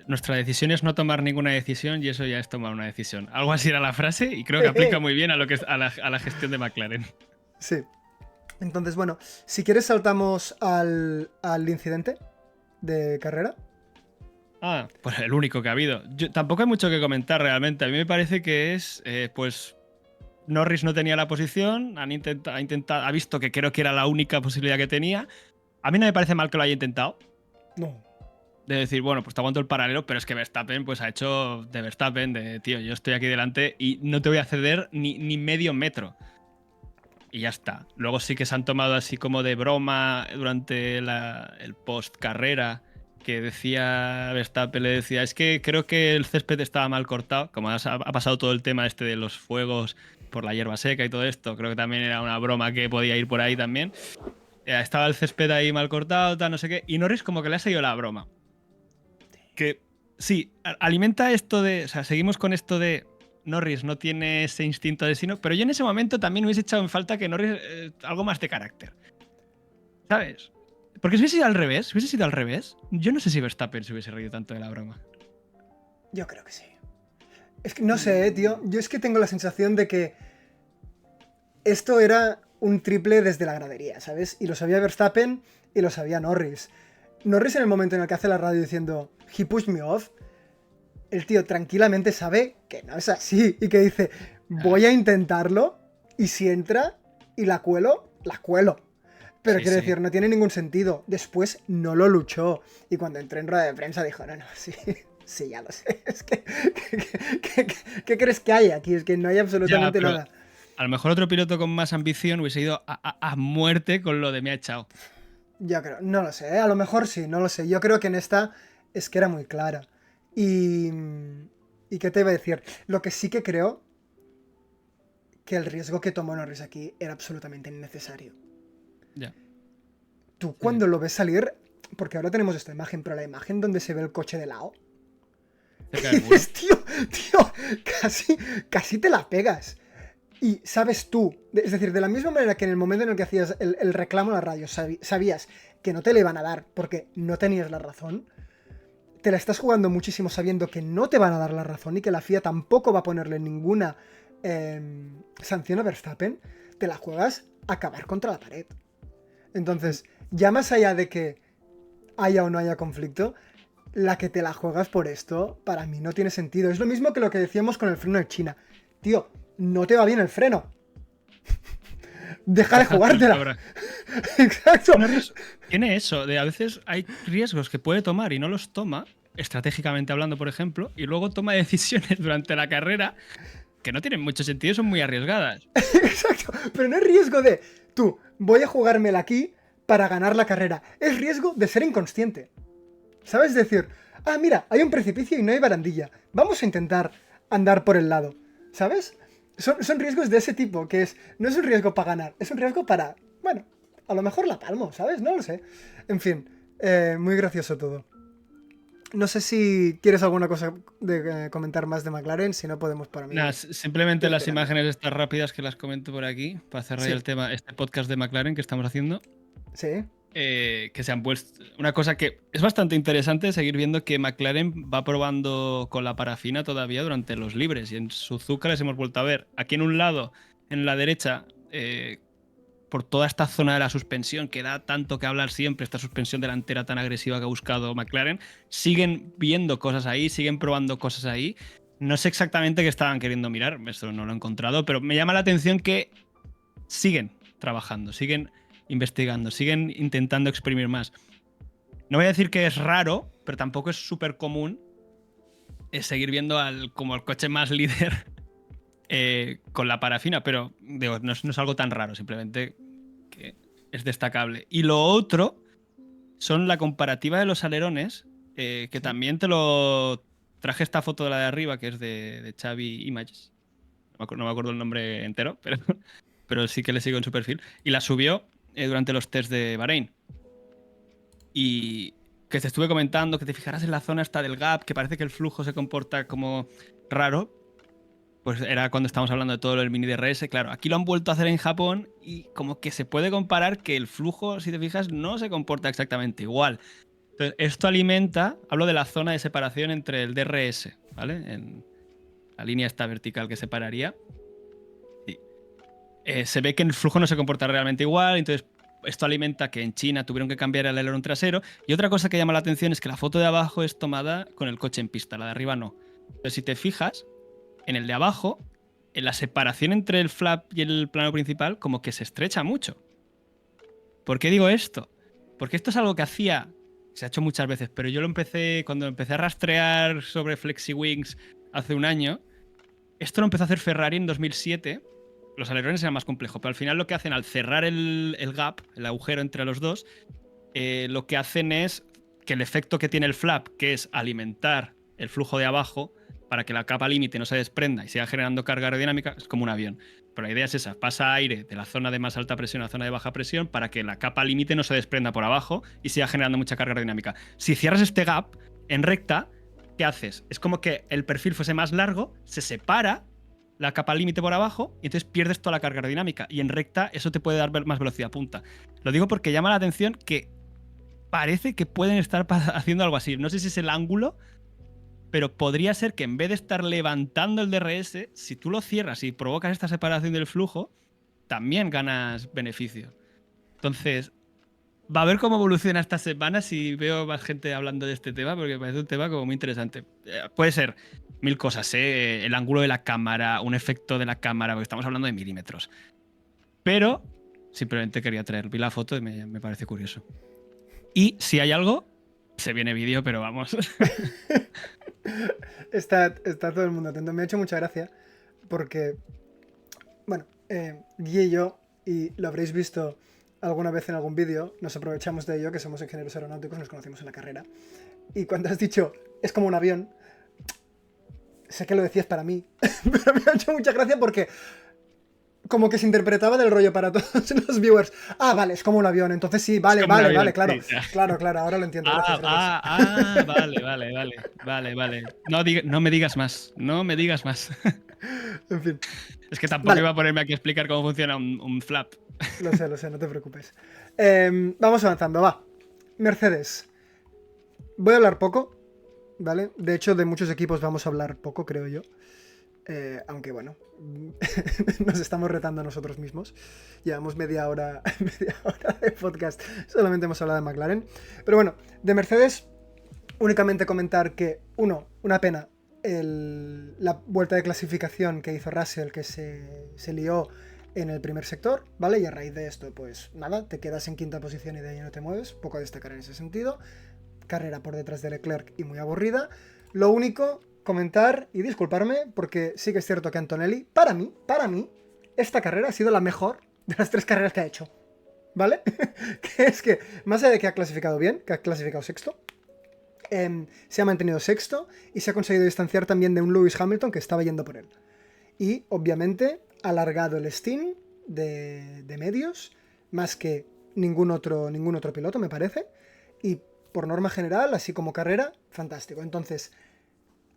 nuestra decisión es no tomar ninguna decisión y eso ya es tomar una decisión. Algo así era la frase y creo que aplica muy bien a la gestión de McLaren. Sí. Entonces, bueno, si quieres saltamos al incidente de carrera. Pues el único que ha habido. Tampoco hay mucho que comentar realmente. A mí me parece que es, pues, Norris no tenía la posición, ha visto que creo que era la única posibilidad que tenía. A mí no me parece mal que lo haya intentado. No. De decir, bueno, pues te aguanto el paralelo, pero es que Verstappen pues ha hecho de Verstappen, de tío, yo estoy aquí delante y no te voy a ceder ni medio metro. Y ya está. Luego sí que se han tomado así como de broma durante el post-carrera, que decía Verstappen, le decía, es que creo que el césped estaba mal cortado, como ha pasado todo el tema este de los fuegos por la hierba seca y todo esto, creo que también era una broma que podía ir por ahí también. Estaba el césped ahí mal cortado, tal, no sé qué, y Norris como que le ha seguido la broma. Que sí, alimenta esto de, o sea, seguimos con esto de Norris no tiene ese instinto de asesino, pero yo en ese momento también hubiese echado en falta que Norris algo más de carácter. ¿Sabes? Porque si hubiese sido al revés, yo no sé si Verstappen se hubiese reído tanto de la broma. Yo creo que sí. Es que no sé, tío. Yo es que tengo la sensación de que esto era un triple desde la gradería, ¿sabes? Y lo sabía Verstappen y lo sabía Norris. Norris en el momento en el que hace la radio diciendo "He pushed me off", el tío tranquilamente sabe que no es así y que dice voy a intentarlo y si entra y la cuelo, la cuelo. Pero quiero decir, no tiene ningún sentido. Después no lo luchó y cuando entró en rueda de prensa dijo no, sí, sí, ya lo sé. Es que, ¿qué crees que hay aquí? Es que no hay absolutamente nada. A lo mejor otro piloto con más ambición hubiese ido a muerte con lo de me ha echado. Yo creo, no lo sé, a lo mejor sí, no lo sé. Yo creo que en esta es que era muy clara. ¿Y qué te iba a decir? Lo que sí que creo que el riesgo que tomó Norris aquí era absolutamente innecesario. Ya. Tú cuando lo ves salir, porque ahora tenemos esta imagen, pero la imagen donde se ve el coche de lado. Es, tío, casi te la pegas. Y sabes tú, es decir, de la misma manera que en el momento en el que hacías el reclamo a la radio, sabías que no te le iban a dar porque no tenías la razón, te la estás jugando muchísimo sabiendo que no te van a dar la razón y que la FIA tampoco va a ponerle ninguna sanción a Verstappen, te la juegas a acabar contra la pared. Entonces, ya más allá de que haya o no haya conflicto, la que te la juegas por esto, para mí no tiene sentido. Es lo mismo que lo que decíamos con el freno de China. Tío, no te va bien el freno. Deja de jugártela. Exacto. Tiene eso, de a veces hay riesgos que puede tomar y no los toma, estratégicamente hablando, por ejemplo, y luego toma decisiones durante la carrera que no tienen mucho sentido y son muy arriesgadas. Exacto, pero no es riesgo de, tú, voy a jugármela aquí para ganar la carrera. Es riesgo de ser inconsciente. ¿Sabes? Decir, mira, hay un precipicio y no hay barandilla. Vamos a intentar andar por el lado. ¿Sabes? Son riesgos de ese tipo, que no es un riesgo para ganar, es un riesgo para, bueno, a lo mejor la palmo, ¿sabes? No lo sé. En fin, muy gracioso todo. No sé si quieres alguna cosa de comentar más de McLaren, si no podemos para mí. Nada, simplemente las imágenes estas rápidas que las comento por aquí, para cerrar el tema, este podcast de McLaren que estamos haciendo. Sí. Que se han puesto. Una cosa que es bastante interesante seguir viendo que McLaren va probando con la parafina todavía durante los libres. Y en Suzuka les hemos vuelto a ver. Aquí en un lado, en la derecha, por toda esta zona de la suspensión que da tanto que hablar siempre, esta suspensión delantera tan agresiva que ha buscado McLaren, siguen viendo cosas ahí, siguen probando cosas ahí. No sé exactamente qué estaban queriendo mirar, esto no lo he encontrado, pero me llama la atención que siguen trabajando, siguen investigando, siguen intentando exprimir más. No voy a decir que es raro, pero tampoco es súper común seguir viendo como el coche más líder con la parafina, pero digo, no es algo tan raro, simplemente que es destacable. Y lo otro son la comparativa de los alerones, que también te lo traje esta foto de la de arriba, que es de Xavi Images. No me acuerdo el nombre entero, pero sí que le sigo en su perfil. Y la subió durante los test de Bahrein. Y que te estuve comentando que te fijaras en la zona esta del gap, que parece que el flujo se comporta como raro. pues era cuando estábamos hablando de todo el mini DRS. Claro, aquí lo han vuelto a hacer en Japón y como que se puede comparar que el flujo, si te fijas, no se comporta exactamente igual. Entonces, esto alimenta, hablo de la zona de separación entre el DRS, ¿vale? En la línea esta vertical que separaría. Sí. Se ve que el flujo no se comporta realmente igual, entonces esto alimenta que en China tuvieron que cambiar el alerón trasero. Y otra cosa que llama la atención es que la foto de abajo es tomada con el coche en pista, la de arriba no. Entonces, si te fijas, en el de abajo, en la separación entre el flap y el plano principal como que se estrecha mucho. ¿Por qué digo esto? Porque esto es algo que se ha hecho muchas veces, pero yo lo empecé cuando empecé a rastrear sobre FlexiWings hace un año. Esto lo empezó a hacer Ferrari en 2007. Los alerones eran más complejos, pero al final lo que hacen al cerrar el gap, el agujero entre los dos, lo que hacen es que el efecto que tiene el flap, que es alimentar el flujo de abajo para que la capa límite no se desprenda y siga generando carga aerodinámica, es como un avión. Pero la idea es esa, pasa aire de la zona de más alta presión a la zona de baja presión para que la capa límite no se desprenda por abajo y siga generando mucha carga aerodinámica. Si cierras este gap en recta, ¿qué haces? Es como que el perfil fuese más largo, se separa la capa límite por abajo y entonces pierdes toda la carga aerodinámica. Y en recta eso te puede dar más velocidad punta. Lo digo porque llama la atención que parece que pueden estar haciendo algo así. No sé si es el ángulo, pero podría ser que en vez de estar levantando el DRS, si tú lo cierras y provocas esta separación del flujo, también ganas beneficio. Entonces, va a ver cómo evoluciona esta semana si veo más gente hablando de este tema, porque me parece un tema como muy interesante. Puede ser mil cosas, ¿eh? El ángulo de la cámara, un efecto de la cámara, porque estamos hablando de milímetros. Pero simplemente quería traer, vi la foto y me parece curioso. Y si hay algo, se viene vídeo, pero vamos. Está todo el mundo atento. Me ha hecho mucha gracia porque, bueno, Guille y yo, y lo habréis visto alguna vez en algún vídeo, nos aprovechamos de ello, que somos ingenieros aeronáuticos, nos conocimos en la carrera. Y cuando has dicho, es como un avión, sé que lo decías para mí, pero me ha hecho mucha gracia porque como que se interpretaba del rollo para todos los viewers. Ah, vale, es como un avión, entonces sí, vale, claro. Sí, Claro, ahora lo entiendo. Gracias. Vale. No me digas más, no me digas más. En fin. Es que tampoco iba a ponerme aquí a explicar cómo funciona un flap. Lo sé, no te preocupes. Vamos avanzando, va. Mercedes. Voy a hablar poco, ¿vale? De hecho, de muchos equipos vamos a hablar poco, creo yo. Aunque bueno, nos estamos retando a nosotros mismos. Llevamos media hora de podcast. Solamente hemos hablado de McLaren. Pero bueno, de Mercedes, únicamente comentar que, una pena la vuelta de clasificación que hizo Russell, que se lió en el primer sector, ¿vale? Y a raíz de esto, pues nada, te quedas en quinta posición y de ahí no te mueves. Poco a destacar en ese sentido. Carrera por detrás de Leclerc y muy aburrida. Lo único, comentar y disculparme, porque sí que es cierto que Antonelli, para mí, esta carrera ha sido la mejor de las 3 carreras que ha hecho, ¿vale? Que es que, más allá de que ha clasificado bien, que ha clasificado sexto, se ha mantenido sexto y se ha conseguido distanciar también de un Lewis Hamilton que estaba yendo por él. Y, obviamente, ha alargado el stint de medios, más que ningún otro piloto, me parece, y por norma general, así como carrera, fantástico. Entonces,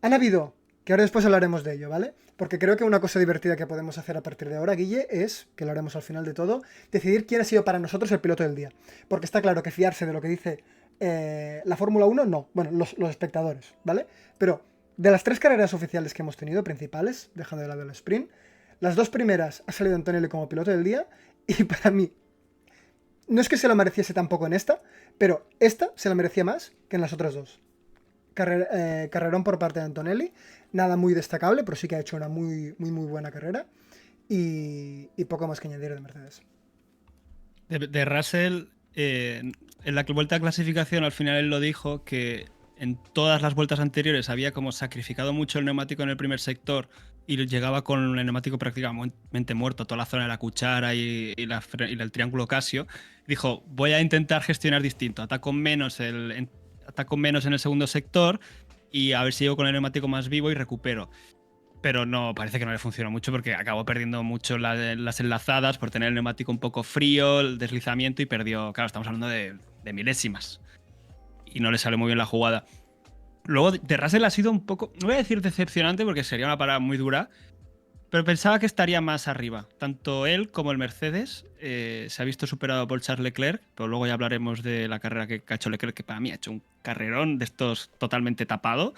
han habido, que ahora después hablaremos de ello, ¿vale? Porque creo que una cosa divertida que podemos hacer a partir de ahora, Guille, es, que lo haremos al final de todo, decidir quién ha sido para nosotros el piloto del día. Porque está claro que fiarse de lo que dice la Fórmula 1, no. Bueno, los espectadores, ¿vale? Pero de las 3 carreras oficiales que hemos tenido, principales, dejando de lado el sprint, las 2 primeras ha salido Antonelli como piloto del día, y para mí, no es que se lo mereciese tampoco en esta, pero esta se la merecía más que en las otras 2. Carrerón por parte de Antonelli, nada muy destacable, pero sí que ha hecho una muy buena carrera, y poco más que añadir de Mercedes. De Russell, en la vuelta de clasificación al final él lo dijo, que en todas las vueltas anteriores había como sacrificado mucho el neumático en el primer sector y llegaba con el neumático prácticamente muerto, toda la zona de la cuchara y el triángulo Casio. Dijo, voy a intentar gestionar distinto, ataco menos en el segundo sector y a ver si llego con el neumático más vivo y recupero. Pero no, parece que no le funcionó mucho porque acabó perdiendo mucho las enlazadas por tener el neumático un poco frío, el deslizamiento, y perdió, claro, estamos hablando de milésimas. Y no le salió muy bien la jugada. Luego, de Russell ha sido un poco, no voy a decir decepcionante porque sería una parada muy dura, pero pensaba que estaría más arriba. Tanto él como el Mercedes se ha visto superado por Charles Leclerc, pero luego ya hablaremos de la carrera que ha hecho Leclerc, que para mí ha hecho un carrerón de estos totalmente tapado.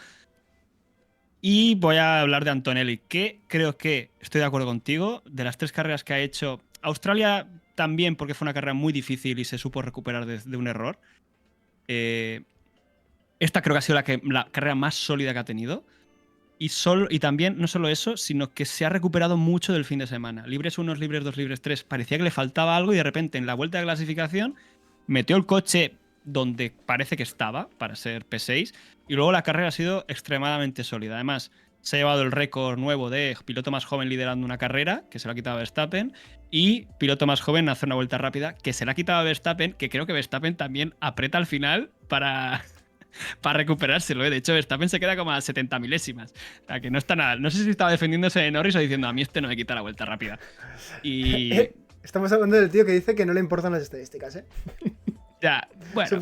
Y voy a hablar de Antonelli, que creo que estoy de acuerdo contigo. De las 3 carreras que ha hecho, Australia también, porque fue una carrera muy difícil y se supo recuperar de un error. Esta creo que ha sido la carrera más sólida que ha tenido. Y también, no solo eso, sino que se ha recuperado mucho del fin de semana. Libres 1, libres 2, libres 3. Parecía que le faltaba algo y de repente en la vuelta de clasificación metió el coche donde parece que estaba para ser P6 y luego la carrera ha sido extremadamente sólida. Además, se ha llevado el récord nuevo de piloto más joven liderando una carrera, que se lo ha quitado a Verstappen, y piloto más joven hace una vuelta rápida, que se la ha quitado a Verstappen, que creo que Verstappen también aprieta al final para recuperárselo. De hecho, Verstappen se queda como a 70 milésimas. O sea, que no está nada. No sé si estaba defendiéndose de Norris o diciendo a mí este no me quita la vuelta rápida. Y Estamos hablando del tío que dice que no le importan las estadísticas, ¿eh? ya, bueno,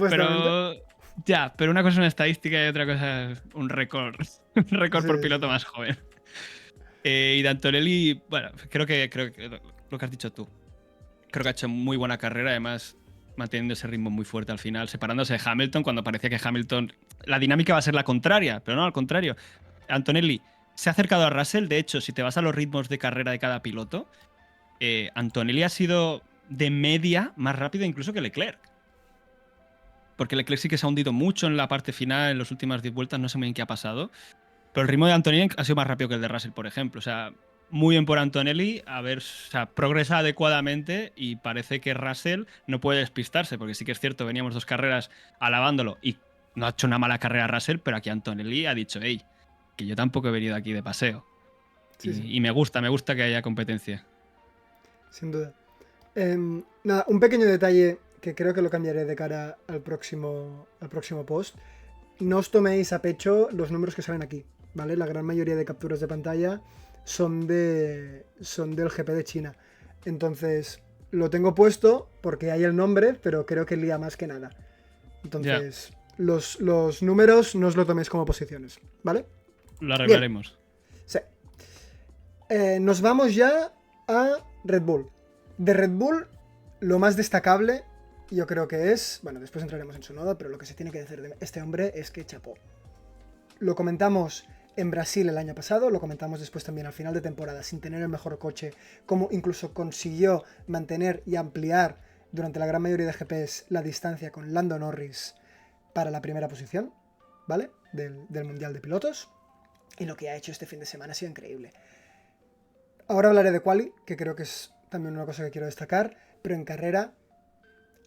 pero una cosa es una estadística y otra cosa es un récord. Un récord por piloto más joven. Y de Antonelli, bueno, creo que lo que has dicho tú. Creo que ha hecho muy buena carrera, además manteniendo ese ritmo muy fuerte al final, separándose de Hamilton cuando parecía que Hamilton... La dinámica va a ser la contraria, pero no, al contrario. Antonelli se ha acercado a Russell, de hecho, si te vas a los ritmos de carrera de cada piloto, Antonelli ha sido de media más rápido incluso que Leclerc. Porque Leclerc sí que se ha hundido mucho en la parte final, en las últimas 10 vueltas, no sé muy bien qué ha pasado. Pero el ritmo de Antonelli ha sido más rápido que el de Russell, por ejemplo. O sea, muy bien por Antonelli, o sea, progresa adecuadamente y parece que Russell no puede despistarse, porque sí que es cierto, veníamos 2 carreras alabándolo y no ha hecho una mala carrera Russell, pero aquí Antonelli ha dicho, hey, que yo tampoco he venido aquí de paseo. Sí. Y me gusta que haya competencia. Sin duda. Nada, un pequeño detalle que creo que lo cambiaré de cara al próximo post. No os toméis a pecho los números que salen aquí, ¿vale? La gran mayoría de capturas de pantalla son del GP de China. Entonces, lo tengo puesto porque hay el nombre, pero creo que lía más que nada. Entonces, los números no os lo toméis como posiciones, ¿vale? Lo arreglaremos. Sí. Nos vamos ya a Red Bull. De Red Bull, lo más destacable, yo creo que es... Bueno, después entraremos en su noda, pero lo que se tiene que decir de este hombre es que chapó. Lo comentamos en Brasil el año pasado, lo comentamos después también al final de temporada, sin tener el mejor coche, cómo incluso consiguió mantener y ampliar durante la gran mayoría de GPs la distancia con Lando Norris para la primera posición, ¿vale? Del Mundial de Pilotos. Y lo que ha hecho este fin de semana ha sido increíble. Ahora hablaré de quali, que creo que es también una cosa que quiero destacar, pero en carrera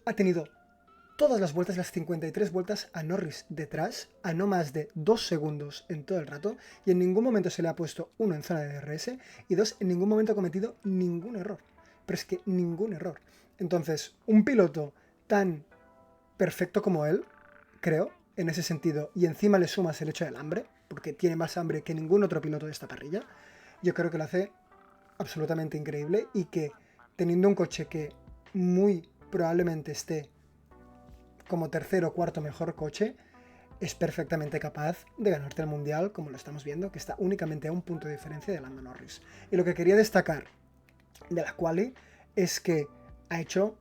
ha tenido todas las vueltas, las 53 vueltas a Norris detrás, a no más de 2 segundos en todo el rato, y en ningún momento se le ha puesto, 1, en zona de DRS, y 2, en ningún momento ha cometido ningún error. Pero es que ningún error. Entonces, un piloto tan perfecto como él, creo, en ese sentido, y encima le sumas el hecho del hambre, porque tiene más hambre que ningún otro piloto de esta parrilla, yo creo que lo hace absolutamente increíble, y que teniendo un coche que muy probablemente esté como tercero o cuarto mejor coche, es perfectamente capaz de ganarte el Mundial, como lo estamos viendo, que está únicamente a un punto de diferencia de Lando Norris. Y lo que quería destacar de la quali es que ha hecho,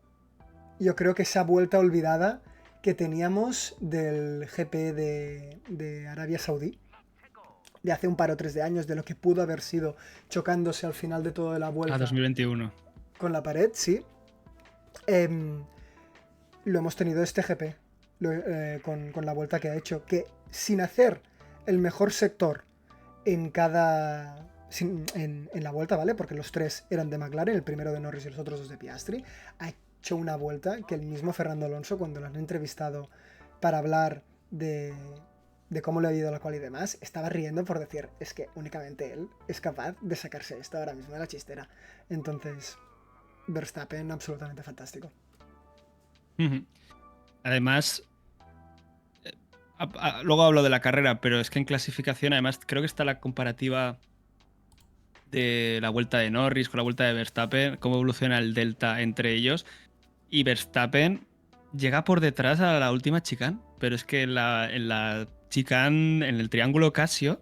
yo creo que esa vuelta olvidada que teníamos del GP de Arabia Saudí, de hace un par o 3 de años, de lo que pudo haber sido chocándose al final de toda la vuelta. 2021. Con la pared, sí. Lo hemos tenido este GP con la vuelta que ha hecho, que sin hacer el mejor sector en cada en la vuelta, ¿vale? Porque los 3 eran de McLaren, el primero de Norris y los otros 2 de Piastri, ha hecho una vuelta que el mismo Fernando Alonso, cuando lo han entrevistado para hablar de cómo le ha ido la quali y demás, estaba riendo por decir, es que únicamente él es capaz de sacarse esto ahora mismo de la chistera. Entonces, Verstappen absolutamente fantástico. Además, luego hablo de la carrera, pero es que en clasificación, además, creo que está la comparativa de la vuelta de Norris con la vuelta de Verstappen, cómo evoluciona el delta entre ellos. Y Verstappen llega por detrás a la última chicane, pero es que en la chicane, en el triángulo Casio,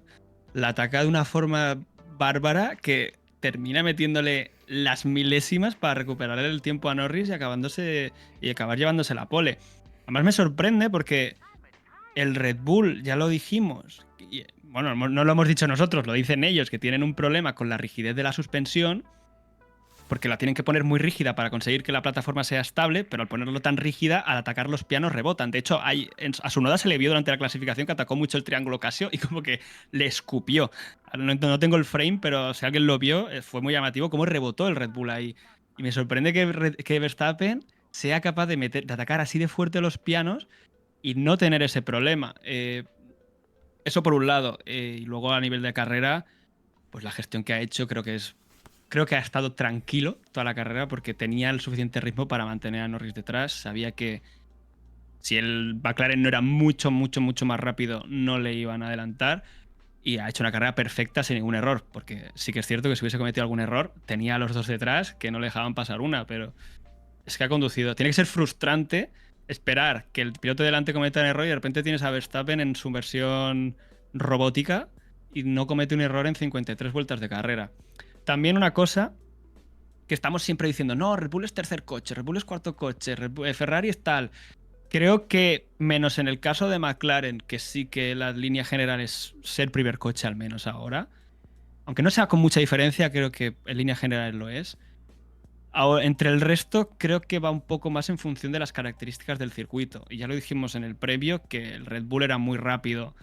la ataca de una forma bárbara que termina metiéndole las milésimas para recuperar el tiempo a Norris y acabar llevándose la pole. Además me sorprende porque el Red Bull, ya lo dijimos, bueno, no lo hemos dicho nosotros, lo dicen ellos, que tienen un problema con la rigidez de la suspensión, porque la tienen que poner muy rígida para conseguir que la plataforma sea estable, pero al ponerlo tan rígida, al atacar los pianos rebotan. De hecho, a Tsunoda se le vio durante la clasificación que atacó mucho el triángulo Casio y como que le escupió. No tengo el frame, pero si alguien lo vio, fue muy llamativo cómo rebotó el Red Bull ahí. Y me sorprende que Verstappen sea capaz de atacar así de fuerte los pianos y no tener ese problema. Eso por un lado. Y luego a nivel de carrera, pues la gestión que ha hecho creo que ha estado tranquilo toda la carrera porque tenía el suficiente ritmo para mantener a Norris detrás. Sabía que si el McLaren no era mucho, mucho, mucho más rápido, no le iban a adelantar. Y ha hecho una carrera perfecta sin ningún error. Porque sí que es cierto que si hubiese cometido algún error, tenía a los dos detrás que no le dejaban pasar una. Pero es que ha conducido. Tiene que ser frustrante esperar que el piloto delante cometa un error y de repente tienes a Verstappen en su versión robótica y no comete un error en 53 vueltas de carrera. También una cosa que estamos siempre diciendo, no, Red Bull es tercer coche, Red Bull es cuarto coche, Ferrari es tal. Creo que, menos en el caso de McLaren, que sí que la línea general es ser primer coche al menos ahora, aunque no sea con mucha diferencia, creo que en línea general lo es. Entre el resto, creo que va un poco más en función de las características del circuito. Y ya lo dijimos en el previo, que el Red Bull era muy rápido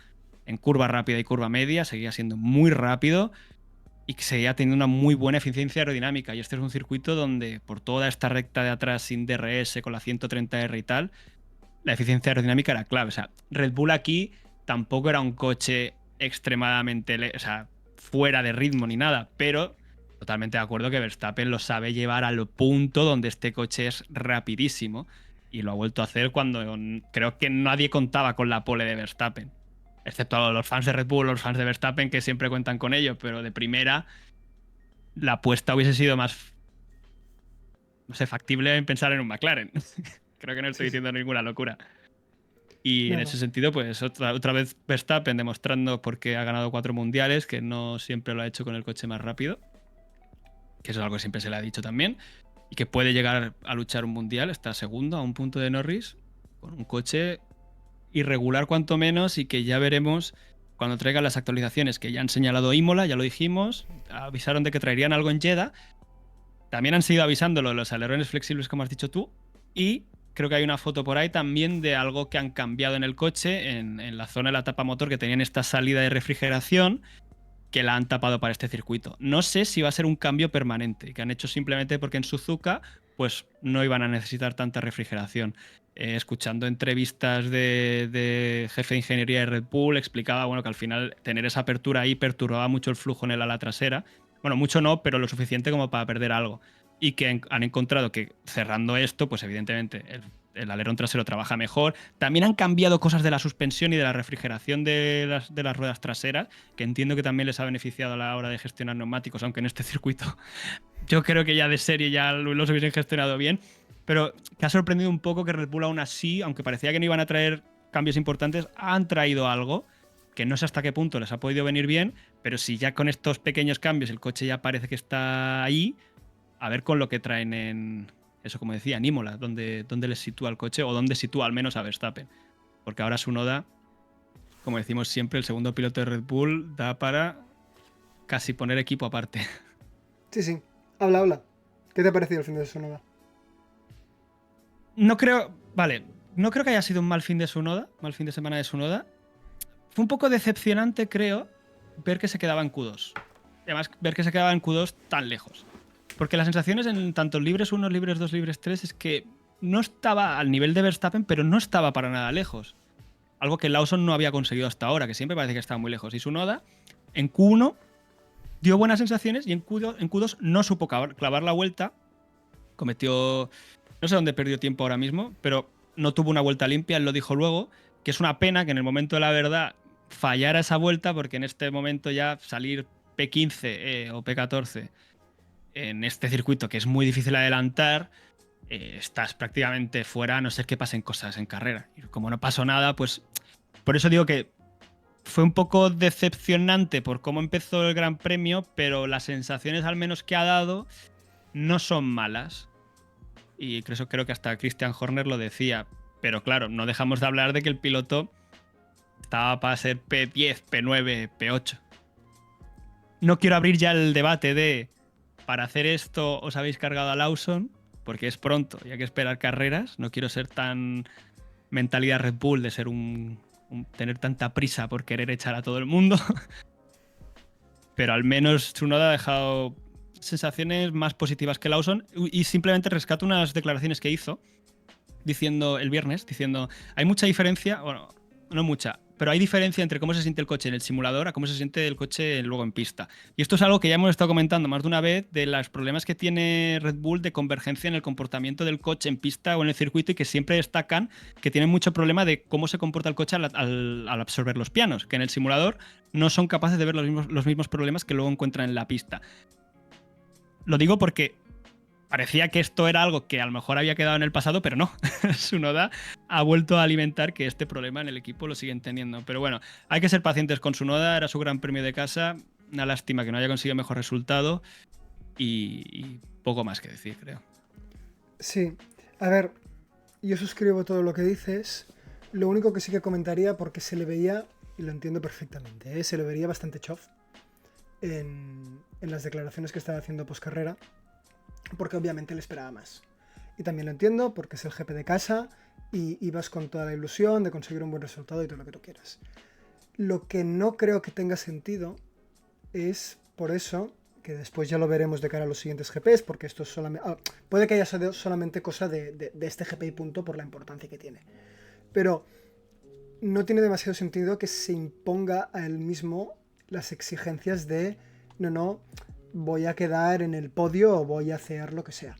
en curva rápida y curva media, seguía siendo muy rápido y que seguía teniendo una muy buena eficiencia aerodinámica. Y este es un circuito donde, por toda esta recta de atrás sin DRS, con la 130R y tal, la eficiencia aerodinámica era clave. O sea, Red Bull aquí tampoco era un coche extremadamente, o sea, fuera de ritmo ni nada, pero totalmente de acuerdo que Verstappen lo sabe llevar al punto donde este coche es rapidísimo y lo ha vuelto a hacer cuando creo que nadie contaba con la pole de Verstappen, excepto los fans de Red Bull, los fans de Verstappen que siempre cuentan con ello, pero de primera la apuesta hubiese sido más, no sé, factible en pensar en un McLaren. Creo que no estoy diciendo ninguna locura. Y en ese sentido, pues otra vez Verstappen demostrando porque ha ganado 4 mundiales, que no siempre lo ha hecho con el coche más rápido, que eso es algo que siempre se le ha dicho también, y que puede llegar a luchar un mundial, está segundo a un punto de Norris, con un coche irregular cuanto menos, y que ya veremos cuando traigan las actualizaciones, que ya han señalado Imola, ya lo dijimos, avisaron de que traerían algo en Jeddah, también han seguido avisándolo de los alerones flexibles, como has dicho tú, y creo que hay una foto por ahí también de algo que han cambiado en el coche, en la zona de la tapa motor, que tenían esta salida de refrigeración, que la han tapado para este circuito. No sé si va a ser un cambio permanente, que han hecho simplemente porque en Suzuka pues no iban a necesitar tanta refrigeración. Escuchando entrevistas de jefe de ingeniería de Red Bull, explicaba bueno, que al final tener esa apertura ahí perturbaba mucho el flujo en el ala trasera. Bueno, mucho no, pero lo suficiente como para perder algo. Y que han encontrado que cerrando esto, pues evidentemente el alerón trasero trabaja mejor. También han cambiado cosas de la suspensión y de la refrigeración de las ruedas traseras, que entiendo que también les ha beneficiado a la hora de gestionar neumáticos, aunque en este circuito yo creo que ya de serie ya los hubiesen gestionado bien. Pero que ha sorprendido un poco que Red Bull aún así, aunque parecía que no iban a traer cambios importantes, han traído algo que no sé hasta qué punto les ha podido venir bien, pero si ya con estos pequeños cambios el coche ya parece que está ahí, a ver con lo que traen en, eso como decía, en Imola, dónde les sitúa el coche o dónde sitúa al menos a Verstappen. Porque ahora Tsunoda, como decimos siempre, el segundo piloto de Red Bull da para casi poner equipo aparte. Sí. Habla. ¿Qué te ha parecido el fin de Tsunoda? No creo que haya sido un mal fin de semana de Tsunoda. Fue un poco decepcionante, creo, ver que se quedaba en Q2. Además, ver que se quedaba en Q2 tan lejos. Porque las sensaciones en tanto libres 1, libres 2, libres 3 es que no estaba al nivel de Verstappen, pero no estaba para nada lejos. Algo que Lawson no había conseguido hasta ahora, que siempre parece que estaba muy lejos. Y Tsunoda en Q1 dio buenas sensaciones y en Q2 no supo clavar la vuelta. Cometió... No sé dónde perdió tiempo ahora mismo, pero no tuvo una vuelta limpia, él lo dijo luego, que es una pena que en el momento de la verdad fallara esa vuelta, porque en este momento ya salir P15 o P14 en este circuito que es muy difícil adelantar, estás prácticamente fuera a no ser que pasen cosas en carrera. Y como no pasó nada, pues por eso digo que fue un poco decepcionante por cómo empezó el Gran Premio, pero las sensaciones al menos que ha dado no son malas. Y creo que hasta Christian Horner lo decía. Pero claro, no dejamos de hablar de que el piloto estaba para ser P10, P9, P8. No quiero abrir ya el debate de para hacer esto os habéis cargado a Lawson, porque es pronto y hay que esperar carreras. No quiero ser tan mentalidad Red Bull de ser tener tanta prisa por querer echar a todo el mundo. Pero al menos Tsunoda ha dejado sensaciones más positivas que Lawson y simplemente rescato unas declaraciones que hizo el viernes, diciendo hay mucha diferencia, bueno, no mucha, pero hay diferencia entre cómo se siente el coche en el simulador a cómo se siente el coche luego en pista. Y esto es algo que ya hemos estado comentando más de una vez de los problemas que tiene Red Bull de convergencia en el comportamiento del coche en pista o en el circuito y que siempre destacan que tienen mucho problema de cómo se comporta el coche al absorber los pianos, que en el simulador no son capaces de ver los mismos problemas que luego encuentran en la pista. Lo digo porque parecía que esto era algo que a lo mejor había quedado en el pasado, pero no. Tsunoda ha vuelto a alimentar que este problema en el equipo lo siguen teniendo. Pero bueno, hay que ser pacientes con Tsunoda, era su gran premio de casa. Una lástima que no haya conseguido mejor resultado y poco más que decir, creo. Sí, a ver, yo suscribo todo lo que dices. Lo único que sí que comentaría, porque se le veía, y lo entiendo perfectamente, se le vería bastante chof en las declaraciones que estaba haciendo post carrera, porque obviamente le esperaba más. Y también lo entiendo porque es el GP de casa y ibas con toda la ilusión de conseguir un buen resultado y todo lo que tú quieras. Lo que no creo que tenga sentido es por eso, que después ya lo veremos de cara a los siguientes GPs, porque esto es solamente... puede que haya sido solamente cosa de este GP y punto por la importancia que tiene. Pero no tiene demasiado sentido que se imponga a él mismo las exigencias de no, voy a quedar en el podio o voy a hacer lo que sea.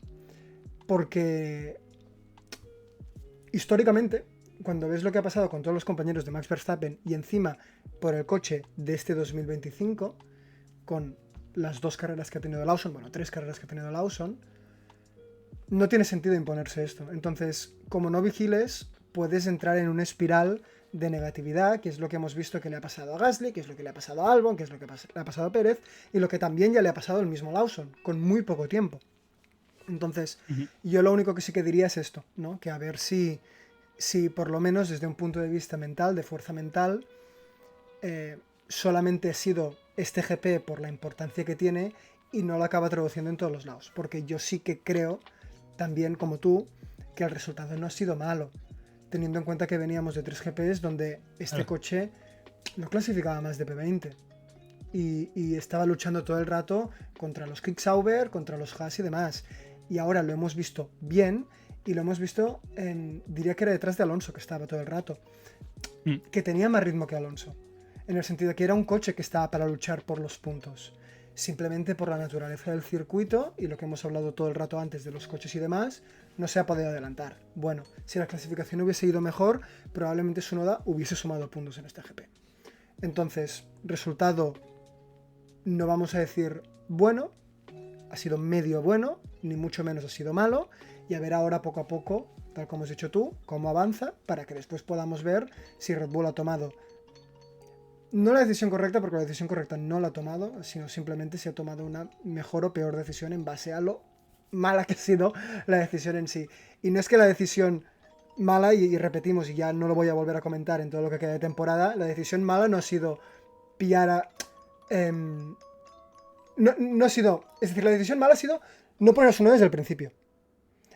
Porque históricamente, cuando ves lo que ha pasado con todos los compañeros de Max Verstappen y encima por el coche de este 2025, con las 2 carreras que ha tenido Lawson, bueno, 3 carreras que ha tenido Lawson, no tiene sentido imponerse esto. Entonces, como no vigiles, puedes entrar en una espiral de negatividad, que es lo que hemos visto que le ha pasado a Gasly, que es lo que le ha pasado a Albon, que es lo que le ha pasado a Pérez, y lo que también ya le ha pasado al mismo Lawson, con muy poco tiempo. Entonces, yo lo único que sí que diría es esto, ¿no? Que a ver si por lo menos desde un punto de vista mental, de fuerza mental, solamente ha sido este GP por la importancia que tiene y no lo acaba traduciendo en todos los lados. Porque yo sí que creo, también como tú, que el resultado no ha sido malo, teniendo en cuenta que veníamos de 3 GPs donde este coche no clasificaba más de P20 y estaba luchando todo el rato contra los Quick-Sauber, contra los Haas y demás. Y ahora lo hemos visto bien y lo hemos visto diría que era detrás de Alonso, que estaba todo el rato, que tenía más ritmo que Alonso, en el sentido de que era un coche que estaba para luchar por los puntos. Simplemente por la naturaleza del circuito y lo que hemos hablado todo el rato antes de los coches y demás, no se ha podido adelantar. Bueno, si la clasificación hubiese ido mejor, probablemente Tsunoda hubiese sumado puntos en este GP. Entonces, resultado, no vamos a decir bueno, ha sido medio bueno, ni mucho menos ha sido malo, y a ver ahora poco a poco, tal como has dicho tú, cómo avanza, para que después podamos ver si Red Bull ha tomado no la decisión correcta, porque la decisión correcta no la ha tomado, sino simplemente se ha tomado una mejor o peor decisión en base a lo mala que ha sido la decisión en sí. Y no es que la decisión mala, y repetimos, y ya no lo voy a volver a comentar en todo lo que queda de temporada, la decisión mala no ha sido pillar a... no ha sido... Es decir, la decisión mala ha sido no poner a Tsunoda desde el principio.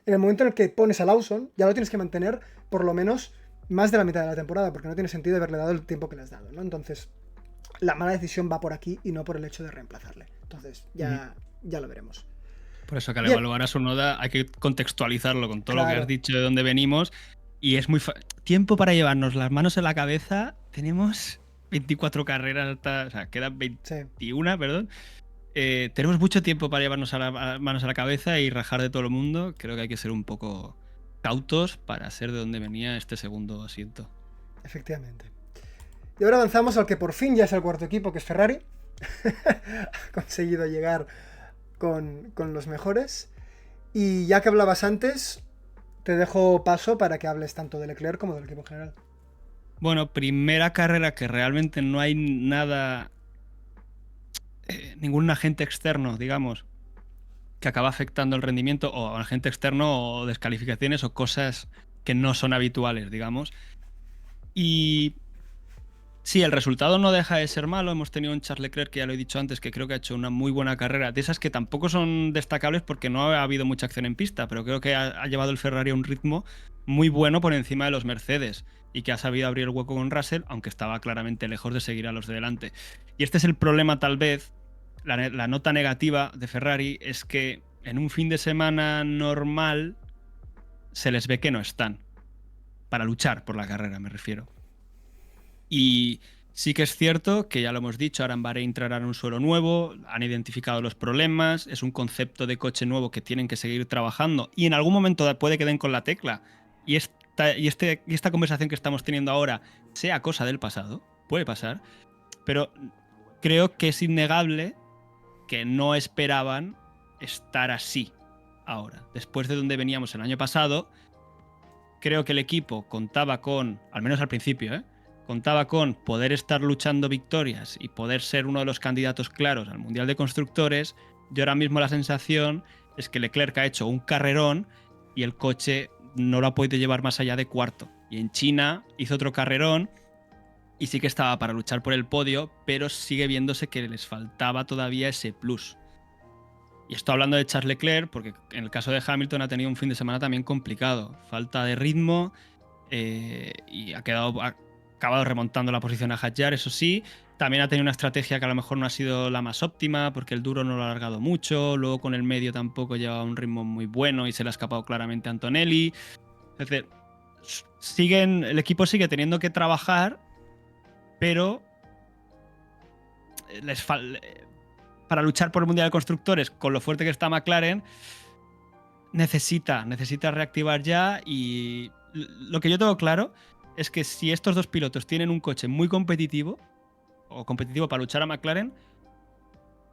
En el momento en el que pones a Lawson, ya lo tienes que mantener por lo menos más de la mitad de la temporada, porque no tiene sentido haberle dado el tiempo que le has dado, ¿no? Entonces, la mala decisión va por aquí y no por el hecho de reemplazarle. Entonces, ya lo veremos. Por eso que al evaluar a Tsunoda hay que contextualizarlo con todo lo que has dicho de dónde venimos. Y es muy tiempo para llevarnos las manos en la cabeza. Tenemos 24 carreras, o sea, quedan 21, perdón. Tenemos mucho tiempo para llevarnos manos a la cabeza y rajar de todo el mundo. Creo que hay que ser un poco cautos para ser de donde venía este segundo asiento. Efectivamente. Y ahora avanzamos al que por fin ya es el cuarto equipo, que es Ferrari. Ha conseguido llegar con los mejores. Y ya que hablabas antes, te dejo paso para que hables tanto de Leclerc como del equipo en general. Bueno, primera carrera que realmente no hay nada, ningún agente externo, digamos, que acaba afectando el rendimiento, o agente externo, o descalificaciones, o cosas que no son habituales, digamos. Y sí, el resultado no deja de ser malo. Hemos tenido un Charles Leclerc, que ya lo he dicho antes, que creo que ha hecho una muy buena carrera. De esas que tampoco son destacables porque no ha habido mucha acción en pista, pero creo que ha llevado el Ferrari a un ritmo muy bueno por encima de los Mercedes y que ha sabido abrir el hueco con Russell, aunque estaba claramente lejos de seguir a los de delante. Y este es el problema, tal vez, la nota negativa de Ferrari es que en un fin de semana normal se les ve que no están para luchar por la carrera, me refiero. Y sí que es cierto que ya lo hemos dicho, ahora en Bahrein entrarán en un suelo nuevo, han identificado los problemas, es un concepto de coche nuevo que tienen que seguir trabajando y en algún momento puede que den con la tecla y esta conversación que estamos teniendo ahora sea cosa del pasado, puede pasar, pero creo que es innegable que no esperaban estar así ahora. Después de donde veníamos el año pasado, creo que el equipo contaba con, al menos al principio, contaba con poder estar luchando victorias y poder ser uno de los candidatos claros al Mundial de Constructores. Yo ahora mismo la sensación es que Leclerc ha hecho un carrerón y el coche no lo ha podido llevar más allá de cuarto. Y en China hizo otro carrerón y sí que estaba para luchar por el podio, pero sigue viéndose que les faltaba todavía ese plus. Y estoy hablando de Charles Leclerc porque en el caso de Hamilton ha tenido un fin de semana también complicado. Falta de ritmo y ha acabado remontando la posición a Hadjar, eso sí. También ha tenido una estrategia que a lo mejor no ha sido la más óptima porque el duro no lo ha alargado mucho. Luego con el medio tampoco llevaba un ritmo muy bueno y se le ha escapado claramente a Antonelli. Es decir, el equipo sigue teniendo que trabajar, pero para luchar por el Mundial de Constructores, con lo fuerte que está McLaren, necesita reactivar ya. Y lo que yo tengo claro es que si estos dos pilotos tienen un coche muy competitivo, o competitivo para luchar a McLaren,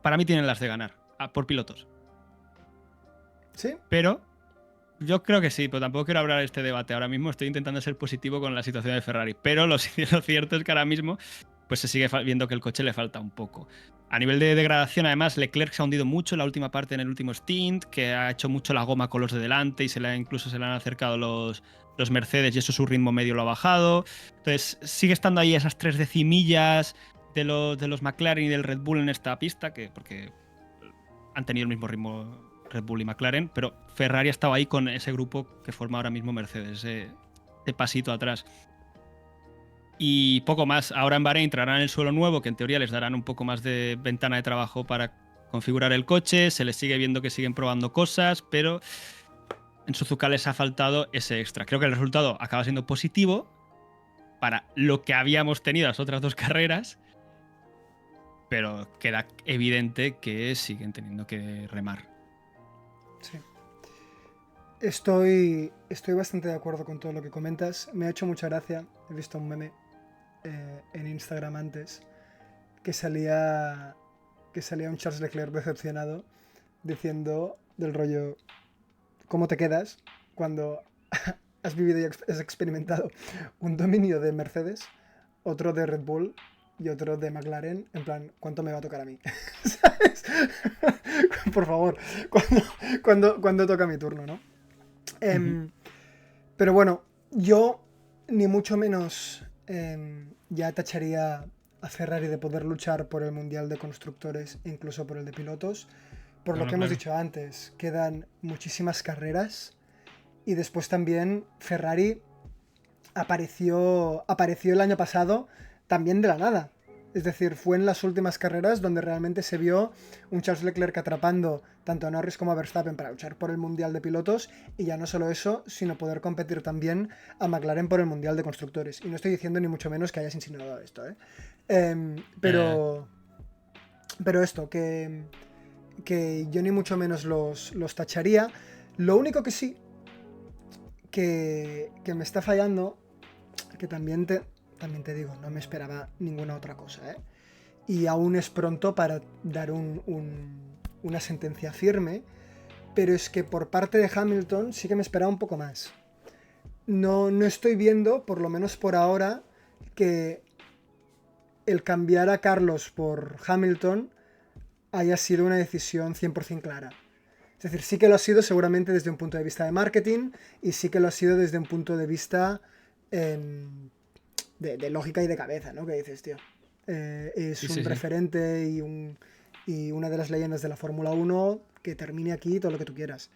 para mí tienen las de ganar, por pilotos. ¿Sí? Pero yo creo que sí, pero tampoco quiero hablar de este debate. Ahora mismo estoy intentando ser positivo con la situación de Ferrari, pero lo cierto es que ahora mismo pues se sigue viendo que el coche le falta un poco. A nivel de degradación, además, Leclerc se ha hundido mucho en la última parte, en el último stint, que ha hecho mucho la goma con los de delante y incluso se le han acercado los Mercedes y eso su ritmo medio lo ha bajado. Entonces sigue estando ahí esas 3 decimillas de los McLaren y del Red Bull en esta pista, porque han tenido el mismo ritmo Red Bull y McLaren, pero Ferrari ha estado ahí con ese grupo que forma ahora mismo Mercedes, ese pasito atrás. Y poco más. Ahora en Bahrein entrarán en el suelo nuevo, que en teoría les darán un poco más de ventana de trabajo para configurar el coche. Se les sigue viendo que siguen probando cosas, pero en Suzuka les ha faltado ese extra. Creo que el resultado acaba siendo positivo para lo que habíamos tenido las otras dos carreras, pero queda evidente que siguen teniendo que remar. Sí. Estoy bastante de acuerdo con todo lo que comentas. Me ha hecho mucha gracia. He visto un meme en Instagram antes que salía un Charles Leclerc decepcionado diciendo del rollo ¿cómo te quedas cuando has vivido y has experimentado un dominio de Mercedes, otro de Red Bull y otro de McLaren? En plan, ¿cuánto me va a tocar a mí? ¿Sabes? Por favor, cuando toca mi turno, ¿no? Pero bueno, yo ni mucho menos ya tacharía a Ferrari de poder luchar por el Mundial de Constructores, incluso por el de Pilotos. Por lo que hemos dicho antes, quedan muchísimas carreras y después también Ferrari apareció el año pasado también de la nada. Es decir, fue en las últimas carreras donde realmente se vio un Charles Leclerc atrapando tanto a Norris como a Verstappen para luchar por el Mundial de Pilotos, y ya no solo eso, sino poder competir también a McLaren por el Mundial de Constructores. Y no estoy diciendo ni mucho menos que hayas insinuado esto, pero esto, que yo ni mucho menos los tacharía. Lo único que sí que me está fallando, que también te digo, no me esperaba ninguna otra cosa, y aún es pronto para dar una sentencia firme, pero es que por parte de Hamilton sí que me esperaba un poco más. No estoy viendo, por lo menos por ahora, que el cambiar a Carlos por Hamilton haya sido una decisión 100% clara. Es decir, sí que lo ha sido seguramente desde un punto de vista de marketing y sí que lo ha sido desde un punto de vista de lógica y de cabeza, ¿no? Que dices, tío. Es Sí, un sí, sí. referente y una de las leyendas de la Fórmula 1 que termine aquí todo lo que tú quieras.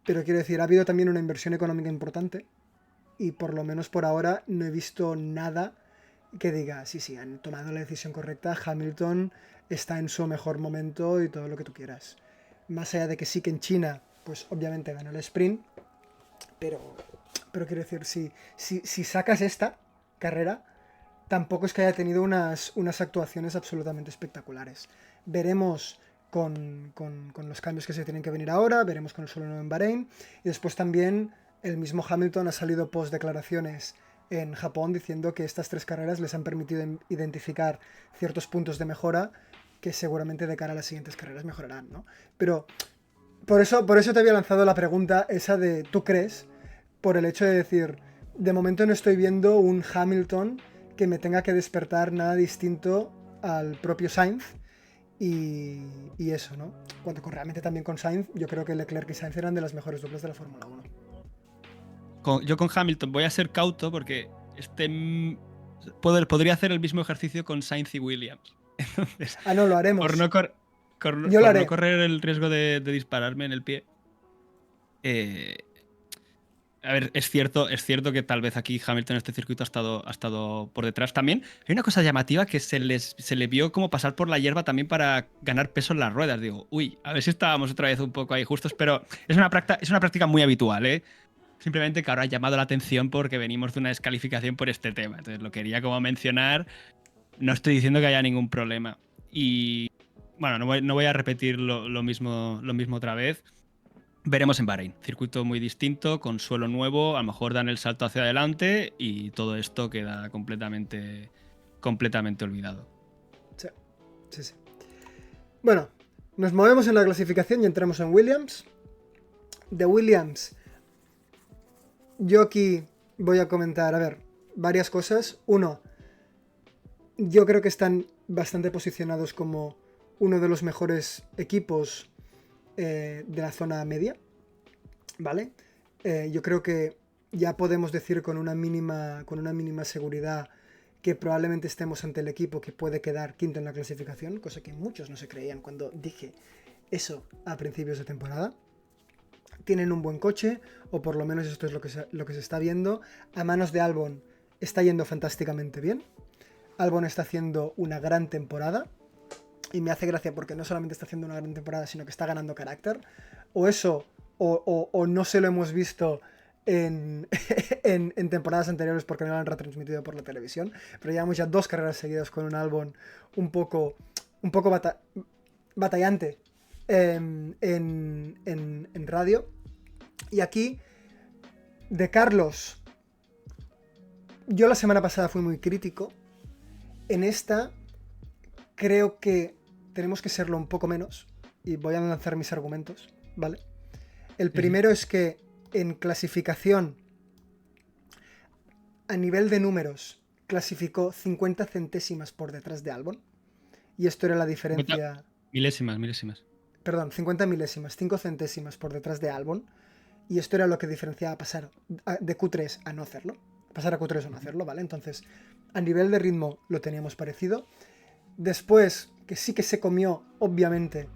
Pero quiero decir, ha habido también una inversión económica importante y por lo menos por ahora no he visto nada que diga, sí, sí, han tomado la decisión correcta, Hamilton está en su mejor momento y todo lo que tú quieras. Más allá de que sí que en China, pues obviamente ganó el sprint, pero, pero quiero decir, si sacas esta carrera, tampoco es que haya tenido unas actuaciones absolutamente espectaculares. Veremos con los cambios que se tienen que venir ahora, veremos con el suelo nuevo en Bahrein, y después también el mismo Hamilton ha salido post declaraciones en Japón diciendo que estas 3 carreras les han permitido identificar ciertos puntos de mejora que seguramente de cara a las siguientes carreras mejorarán, ¿no? Pero por eso te había lanzado la pregunta esa de ¿tú crees? Por el hecho de decir, de momento no estoy viendo un Hamilton que me tenga que despertar nada distinto al propio Sainz y eso, ¿no? Cuando realmente también con Sainz, yo creo que Leclerc y Sainz eran de las mejores duplas de la Fórmula 1. Yo con Hamilton voy a ser cauto porque podría hacer el mismo ejercicio con Sainz y Williams. Entonces, Ah, no, lo por haremos. no, Yo lo por no haré. correr el riesgo de dispararme en el pie. eh, a ver, es cierto que tal vez aquí Hamilton en este circuito ha estado por detrás también. Hay una cosa llamativa que se le vio como pasar por la hierba también para ganar peso en las ruedas. Digo, uy, a ver si estábamos otra vez un poco ahí justos, pero es una práctica muy habitual, ¿eh? Simplemente que ahora ha llamado la atención porque venimos de una descalificación por este tema. Entonces lo quería como mencionar. No estoy diciendo que haya ningún problema. Y bueno, no voy a repetir lo mismo otra vez. Veremos en Bahrein. Circuito muy distinto, con suelo nuevo. A lo mejor dan el salto hacia adelante y todo esto queda completamente olvidado. Sí, sí, sí. Bueno, nos movemos en la clasificación y entramos en Williams. De Williams, yo aquí voy a comentar, a ver, varias cosas. Uno, yo creo que están bastante posicionados como uno de los mejores equipos de la zona media, ¿vale? Yo creo que ya podemos decir con una mínima seguridad que probablemente estemos ante el equipo que puede quedar quinto en la clasificación, cosa que muchos no se creían cuando dije eso a principios de temporada. Tienen un buen coche, o por lo menos esto es lo que se está viendo. A manos de Albon está yendo fantásticamente bien. Albon está haciendo una gran temporada. Y me hace gracia porque no solamente está haciendo una gran temporada, sino que está ganando carácter. O eso, o no se lo hemos visto en, en temporadas anteriores porque no lo han retransmitido por la televisión. Pero llevamos ya 2 carreras seguidas con un Albon un poco batallante en radio. Y aquí, de Carlos, yo la semana pasada fui muy crítico. En esta, creo que tenemos que serlo un poco menos. Y voy a lanzar mis argumentos, ¿vale? El primero es que en clasificación, a nivel de números, clasificó 50 centésimas por detrás de Albon. Y esto era la diferencia... Milésimas. Perdón, 50 milésimas, 5 centésimas por detrás de Albon. Y esto era lo que diferenciaba pasar de Q3 a no hacerlo. Pasar a Q3 o no hacerlo, ¿vale? Entonces, a nivel de ritmo lo teníamos parecido. Después, que sí que se comió, obviamente,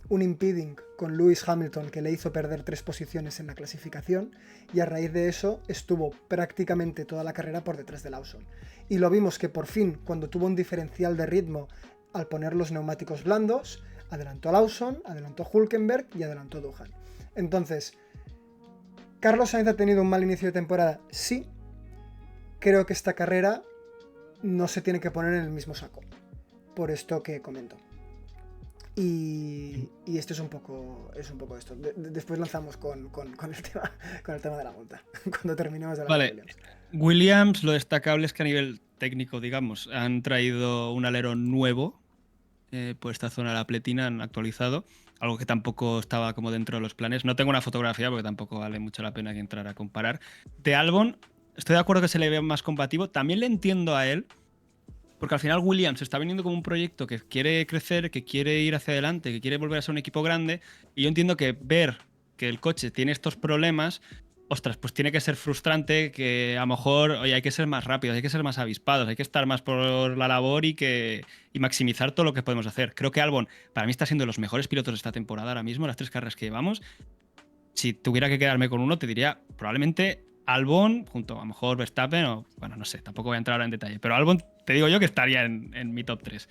un impeding con Lewis Hamilton que le hizo perder 3 posiciones en la clasificación. Y a raíz de eso estuvo prácticamente toda la carrera por detrás de Lawson. Y lo vimos que por fin, cuando tuvo un diferencial de ritmo al poner los neumáticos blandos, adelantó a Lawson, adelantó a Hülkenberg y adelantó a Doohan. Entonces, ¿Carlos Sainz ha tenido un mal inicio de temporada? Sí. Creo que esta carrera no se tiene que poner en el mismo saco, por esto que comento. Y esto es un poco esto. Después lanzamos con el tema de la multa, cuando terminemos de hablar de Vale. Williams. Williams, lo destacable es que a nivel técnico, digamos, han traído un alero nuevo por esta zona de la pletina, han actualizado, algo que tampoco estaba como dentro de los planes. No tengo una fotografía porque tampoco vale mucho la pena que entrar a comparar. De Albon, estoy de acuerdo que se le ve más combativo. También le entiendo a él, porque al final Williams está viniendo como un proyecto que quiere crecer, que quiere ir hacia adelante, que quiere volver a ser un equipo grande. Y yo entiendo que ver que el coche tiene estos problemas, ostras, pues tiene que ser frustrante, que a lo mejor, oye, hay que ser más rápidos, hay que ser más avispados, hay que estar más por la labor y maximizar todo lo que podemos hacer. Creo que Albon, para mí, está siendo de los mejores pilotos de esta temporada ahora mismo, las 3 carreras que llevamos. Si tuviera que quedarme con uno, te diría probablemente Albon, junto a lo mejor Verstappen, o bueno, no sé, tampoco voy a entrar ahora en detalle, pero Albon te digo yo que estaría en mi top 3.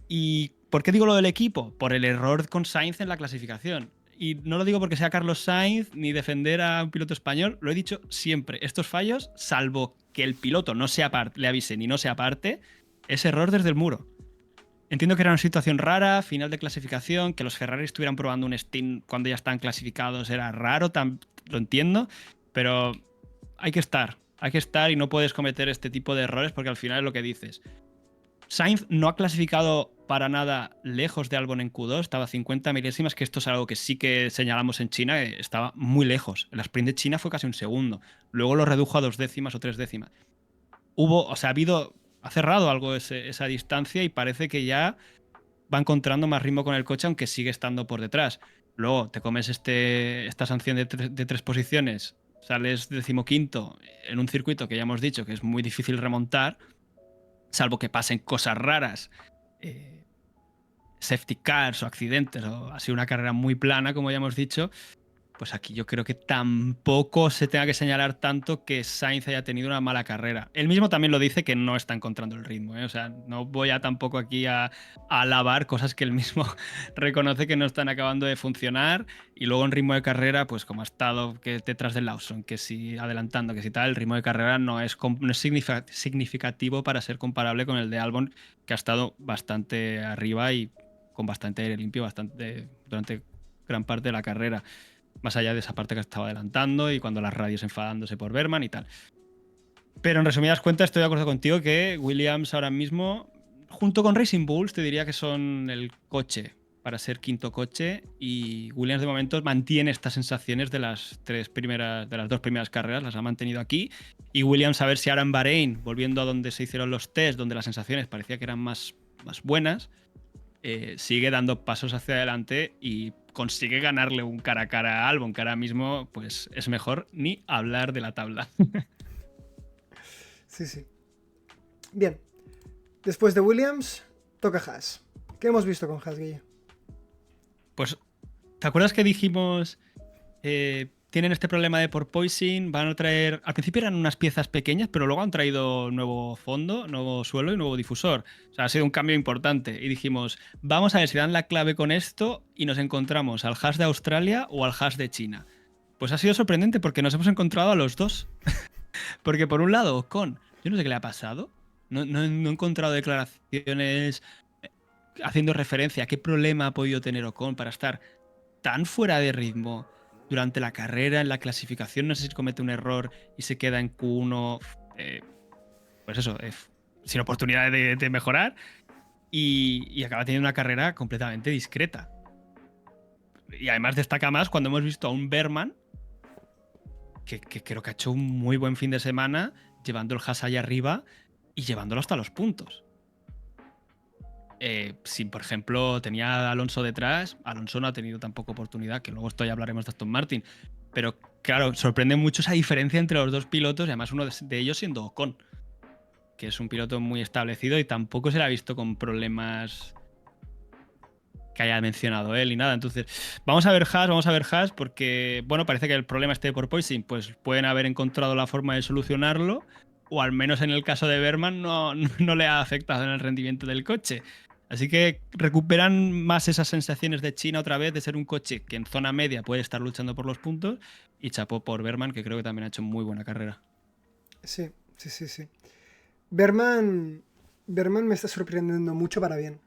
¿Y por qué digo lo del equipo? Por el error con Sainz en la clasificación. Y no lo digo porque sea Carlos Sainz ni defender a un piloto español, lo he dicho siempre. Estos fallos, salvo que el piloto no se le avise ni no se aparte, es error desde el muro. Entiendo que era una situación rara, final de clasificación, que los Ferrari estuvieran probando un stint cuando ya están clasificados era raro, lo entiendo, pero hay que estar y no puedes cometer este tipo de errores porque al final es lo que dices. Sainz no ha clasificado para nada lejos de Albon en Q2, estaba a 50 milésimas, que esto es algo que sí que señalamos en China, estaba muy lejos. El sprint de China fue casi un segundo, luego lo redujo a 2 décimas o 3 décimas. Ha cerrado algo esa distancia y parece que ya va encontrando más ritmo con el coche, aunque sigue estando por detrás. Luego te comes esta sanción de 3 posiciones, sales 15º en un circuito que ya hemos dicho que es muy difícil remontar, salvo que pasen cosas raras, safety cars o accidentes, o así una carrera muy plana, como ya hemos dicho. Pues aquí yo creo que tampoco se tenga que señalar tanto que Sainz haya tenido una mala carrera. Él mismo también lo dice que no está encontrando el ritmo, ¿eh? O sea, no voy a tampoco aquí a alabar cosas que él mismo reconoce que no están acabando de funcionar. Y luego en ritmo de carrera, pues como ha estado que detrás del Lawson, que si adelantando, que si tal, el ritmo de carrera no es significativo para ser comparable con el de Albon, que ha estado bastante arriba y con bastante aire limpio durante gran parte de la carrera. Más allá de esa parte que estaba adelantando y cuando las radios enfadándose por Berman y tal. Pero en resumidas cuentas, estoy de acuerdo contigo que Williams ahora mismo, junto con Racing Bulls, te diría que son el coche para ser quinto coche. Y Williams de momento mantiene estas sensaciones de las 2 primeras carreras, las ha mantenido aquí. Y Williams, a ver si ahora en Bahrein, volviendo a donde se hicieron los test, donde las sensaciones parecía que eran más buenas, sigue dando pasos hacia adelante y consigue ganarle un cara a cara a Albon, que ahora mismo pues es mejor ni hablar de la tabla. Sí, sí. Bien. Después de Williams, toca Haas. ¿Qué hemos visto con Haas, Guille? Pues, ¿te acuerdas que dijimos tienen este problema de porpoising? Van a traer, al principio eran unas piezas pequeñas, pero luego han traído nuevo fondo, nuevo suelo y nuevo difusor. O sea, ha sido un cambio importante. Y dijimos, vamos a ver si dan la clave con esto y nos encontramos al Haas de Australia o al Haas de China. Pues ha sido sorprendente porque nos hemos encontrado a los dos. Porque por un lado, yo no sé qué le ha pasado. No he encontrado declaraciones haciendo referencia a qué problema ha podido tener Ocon para estar tan fuera de ritmo durante la carrera, en la clasificación. No sé si comete un error y se queda en Q1, pues eso, sin oportunidad de mejorar. Y acaba teniendo una carrera completamente discreta. Y además destaca más cuando hemos visto a un Berman que creo que ha hecho un muy buen fin de semana, llevando el Haas allá arriba y llevándolo hasta los puntos. Si, por ejemplo, tenía a Alonso detrás, Alonso no ha tenido tampoco oportunidad, que luego esto ya hablaremos de Aston Martin. Pero claro, sorprende mucho esa diferencia entre los dos pilotos y además uno de ellos siendo Ocon, que es un piloto muy establecido y tampoco se le ha visto con problemas que haya mencionado él y nada. Entonces, vamos a ver Haas porque, bueno, parece que el problema este de porpoising, pues pueden haber encontrado la forma de solucionarlo, o al menos en el caso de Berman no le ha afectado en el rendimiento del coche. Así que recuperan más esas sensaciones de China otra vez, de ser un coche que en zona media puede estar luchando por los puntos, y chapó por Berman, que creo que también ha hecho muy buena carrera. Sí, sí, sí, sí. Berman me está sorprendiendo mucho para bien.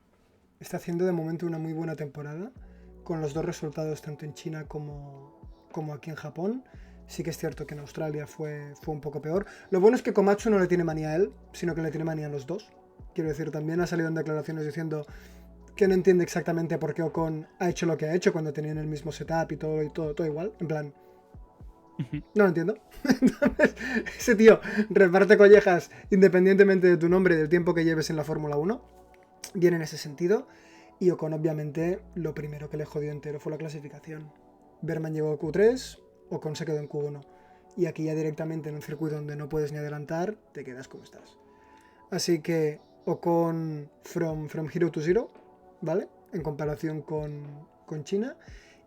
Está haciendo de momento una muy buena temporada, con los dos resultados tanto en China como aquí en Japón. Sí que es cierto que en Australia fue un poco peor. Lo bueno es que Komatsu no le tiene manía a él, sino que le tiene manía a los dos. Quiero decir, también ha salido en declaraciones diciendo que no entiende exactamente por qué Ocon ha hecho lo que ha hecho cuando tenían el mismo setup y todo igual. En plan, No lo entiendo. Entonces, ese tío reparte collejas independientemente de tu nombre y del tiempo que lleves en la Fórmula 1. Bien en ese sentido. Y Ocon, obviamente, lo primero que le jodió entero fue la clasificación. Berman llegó a Q3, Ocon se quedó en Q1. Y aquí ya directamente en un circuito donde no puedes ni adelantar, te quedas como estás. Así que Ocon from hero to zero, ¿vale? En comparación con China.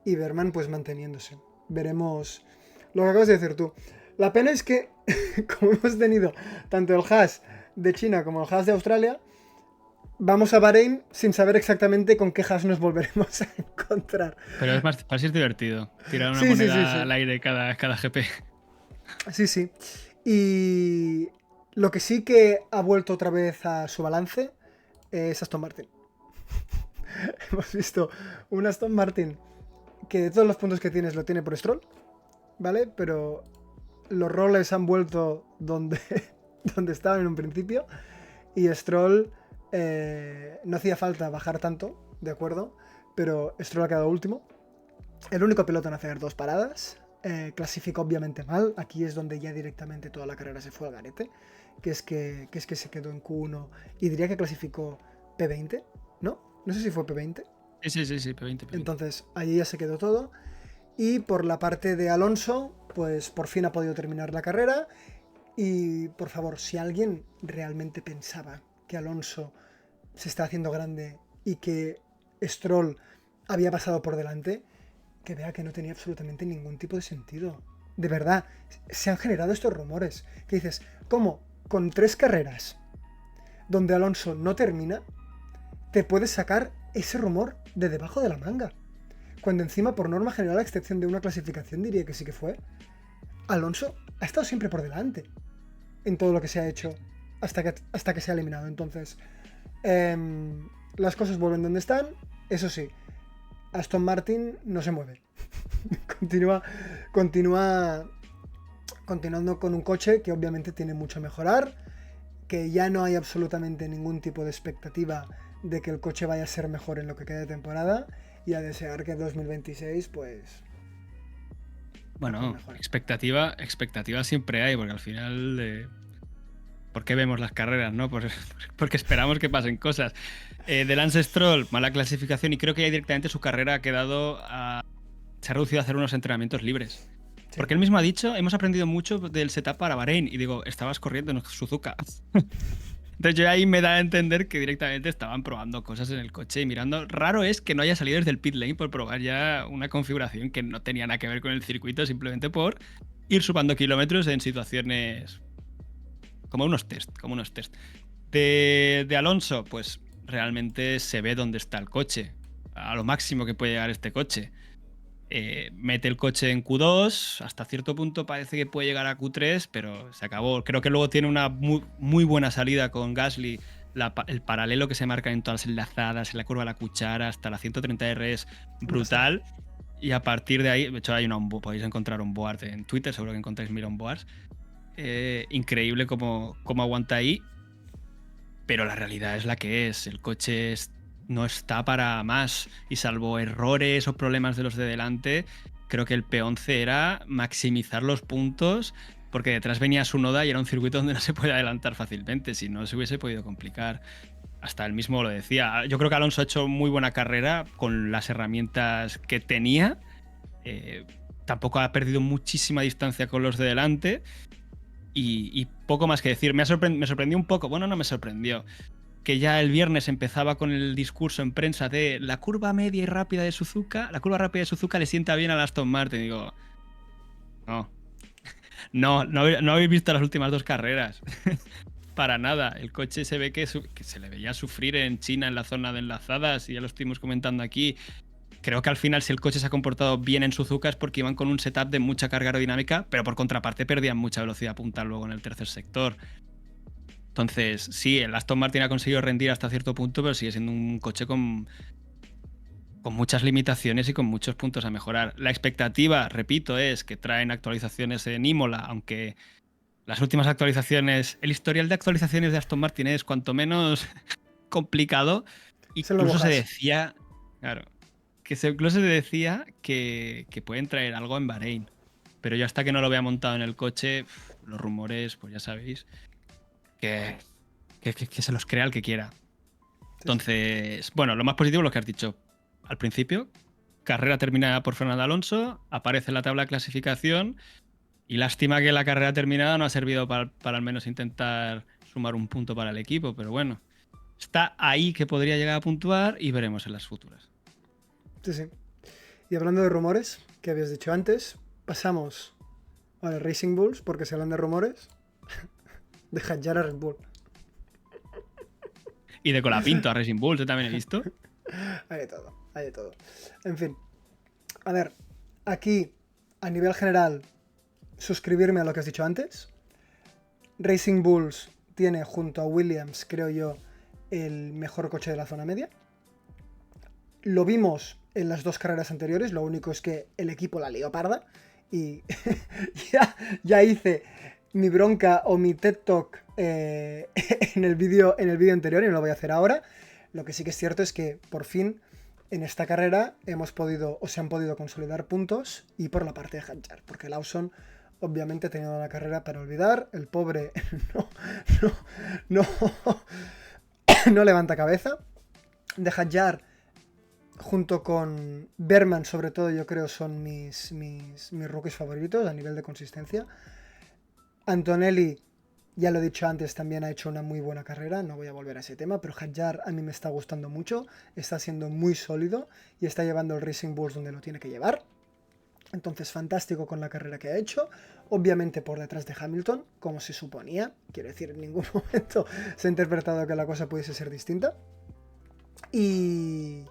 Y Berman pues manteniéndose. Veremos lo que acabas de decir tú. La pena es que, como hemos tenido tanto el Haas de China como el Haas de Australia, vamos a Bahrein sin saber exactamente con qué Haas nos volveremos a encontrar. Pero es más, para ser divertido. Tirar una Sí, sí, sí, moneda sí. al aire cada GP. Sí, sí. Y lo que sí que ha vuelto otra vez a su balance es Aston Martin. Hemos visto un Aston Martin que de todos los puntos que tienes lo tiene por Stroll, ¿vale? Pero los roles han vuelto donde, donde estaban en un principio y Stroll no hacía falta bajar tanto, ¿de acuerdo? Pero Stroll ha quedado último. El único piloto en hacer 2 paradas. Clasificó obviamente mal. Aquí es donde ya directamente toda la carrera se fue al garete. Que es que se quedó en Q1 y diría que clasificó P20, ¿no? No sé si fue P20. Sí, P20. Entonces ahí ya se quedó todo. Y por la parte de Alonso, pues por fin ha podido terminar la carrera. Y por favor, si alguien realmente pensaba que Alonso se está haciendo grande y que Stroll había pasado por delante, que vea que no tenía absolutamente ningún tipo de sentido. De verdad, se han generado estos rumores. Que dices, ¿cómo? Con 3 carreras donde Alonso no termina, te puedes sacar ese rumor de debajo de la manga. Cuando encima, por norma general, a excepción de una clasificación, diría que sí que fue, Alonso ha estado siempre por delante en todo lo que se ha hecho hasta que se ha eliminado. Entonces, las cosas vuelven donde están. Eso sí, Aston Martin no se mueve. continuando con un coche que obviamente tiene mucho a mejorar, que ya no hay absolutamente ningún tipo de expectativa de que el coche vaya a ser mejor en lo que queda de temporada, y a desear que 2026 pues... Bueno, expectativa siempre hay, porque al final... ¿por qué vemos las carreras, no? Porque esperamos que pasen cosas. De Lance Stroll, mala clasificación, y creo que ya directamente su carrera ha quedado se ha reducido a hacer unos entrenamientos libres. Sí. Porque él mismo ha dicho, hemos aprendido mucho del setup para Bahrein, y digo, estabas corriendo en Suzuka. Entonces yo ahí me da a entender que directamente estaban probando cosas en el coche y mirando. Raro es que no haya salido desde el pit lane por probar ya una configuración que no tenía nada que ver con el circuito, simplemente por ir sumando kilómetros en situaciones como unos test. De Alonso, pues realmente se ve dónde está el coche, a lo máximo que puede llegar este coche. Mete el coche en Q2, hasta cierto punto parece que puede llegar a Q3, pero se acabó. Creo que luego tiene una muy buena salida con Gasly. El paralelo que se marca en todas las enlazadas, en la curva de la cuchara, hasta la 130R es brutal. Y a partir de ahí, de hecho podéis encontrar un board en Twitter, seguro que encontráis mil on boards. Increíble cómo aguanta ahí. Pero la realidad es la que es. El coche no está para más, y salvo errores o problemas de los de delante, creo que el P11 era maximizar los puntos, porque detrás venía Tsunoda y era un circuito donde no se puede adelantar fácilmente, si no se hubiese podido complicar. Hasta él mismo lo decía. Yo creo que Alonso ha hecho muy buena carrera con las herramientas que tenía. Tampoco ha perdido muchísima distancia con los de delante, y poco más que decir. Me sorprendió un poco, bueno, no me sorprendió, que ya el viernes empezaba con el discurso en prensa de la curva media y rápida de Suzuka. La curva rápida de Suzuka le sienta bien al Aston Martin. Digo, no habéis visto las últimas 2 carreras. Para nada. El coche se ve que se le veía sufrir en China en la zona de enlazadas, y ya lo estuvimos comentando aquí. Creo que al final, si el coche se ha comportado bien en Suzuka, es porque iban con un setup de mucha carga aerodinámica, pero por contraparte perdían mucha velocidad punta luego en el tercer sector. Entonces, sí, el Aston Martin ha conseguido rendir hasta cierto punto, pero sigue siendo un coche con muchas limitaciones y con muchos puntos a mejorar. La expectativa, repito, es que traen actualizaciones en Imola, aunque las últimas actualizaciones, el historial de actualizaciones de Aston Martin es cuanto menos complicado. Incluso se decía, incluso se decía que pueden traer algo en Bahrein. pero yo hasta que no lo vea montado en el coche, los rumores, pues ya sabéis, que se los crea el que quiera. Entonces, bueno, lo más positivo es lo que has dicho al principio. Carrera terminada por Fernando Alonso, aparece en la tabla de clasificación y lástima que la carrera terminada no ha servido para al menos intentar sumar un punto para el equipo, pero bueno, está ahí que podría llegar a puntuar y veremos en las futuras. Sí, sí. Y hablando de rumores, que habías dicho antes, pasamos a los Racing Bulls, porque se hablan de rumores, de Hadjar a Red Bull. Y de Colapinto a Racing Bulls, yo también he visto. Hay de todo, hay de todo. En fin, a ver, aquí, a nivel general, suscribirme a lo que has dicho antes. Racing Bulls tiene, junto a Williams, creo yo, el mejor coche de la zona media. Lo vimos en las 2 carreras anteriores, lo único es que el equipo la lió parda y ya hice mi bronca o mi TED Talk en el vídeo anterior y no lo voy a hacer ahora. Lo que sí que es cierto es que por fin en esta carrera se han podido consolidar puntos, y por la parte de Hadjar, porque Lawson obviamente ha tenido una carrera para olvidar. El pobre no levanta cabeza. De Hadjar, junto con Berman, sobre todo, yo creo son mis rookies favoritos a nivel de consistencia. Antonelli, ya lo he dicho antes, también ha hecho una muy buena carrera, no voy a volver a ese tema, pero Hadjar a mí me está gustando mucho, está siendo muy sólido y está llevando el Racing Bulls donde lo tiene que llevar. Entonces, fantástico con la carrera que ha hecho, obviamente por detrás de Hamilton, como se suponía. Quiero decir, en ningún momento se ha interpretado que la cosa pudiese ser distinta. Y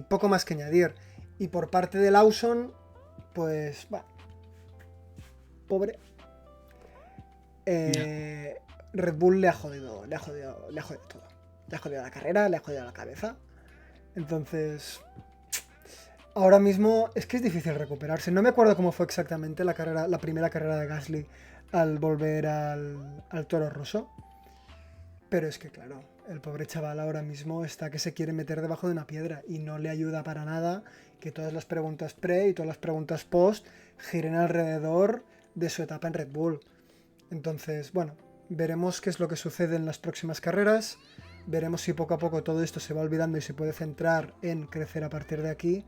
poco más que añadir. Y por parte de Lawson, pues, va, pobre. Red Bull le ha jodido todo. Le ha jodido la carrera, le ha jodido la cabeza. Entonces, ahora mismo es que es difícil recuperarse. No me acuerdo cómo fue exactamente la primera carrera de Gasly al volver al Toro Rosso. Pero es que, claro, el pobre chaval ahora mismo está que se quiere meter debajo de una piedra y no le ayuda para nada que todas las preguntas pre y todas las preguntas post giren alrededor de su etapa en Red Bull. Entonces, bueno, veremos qué es lo que sucede en las próximas carreras. Veremos si poco a poco todo esto se va olvidando y se puede centrar en crecer a partir de aquí.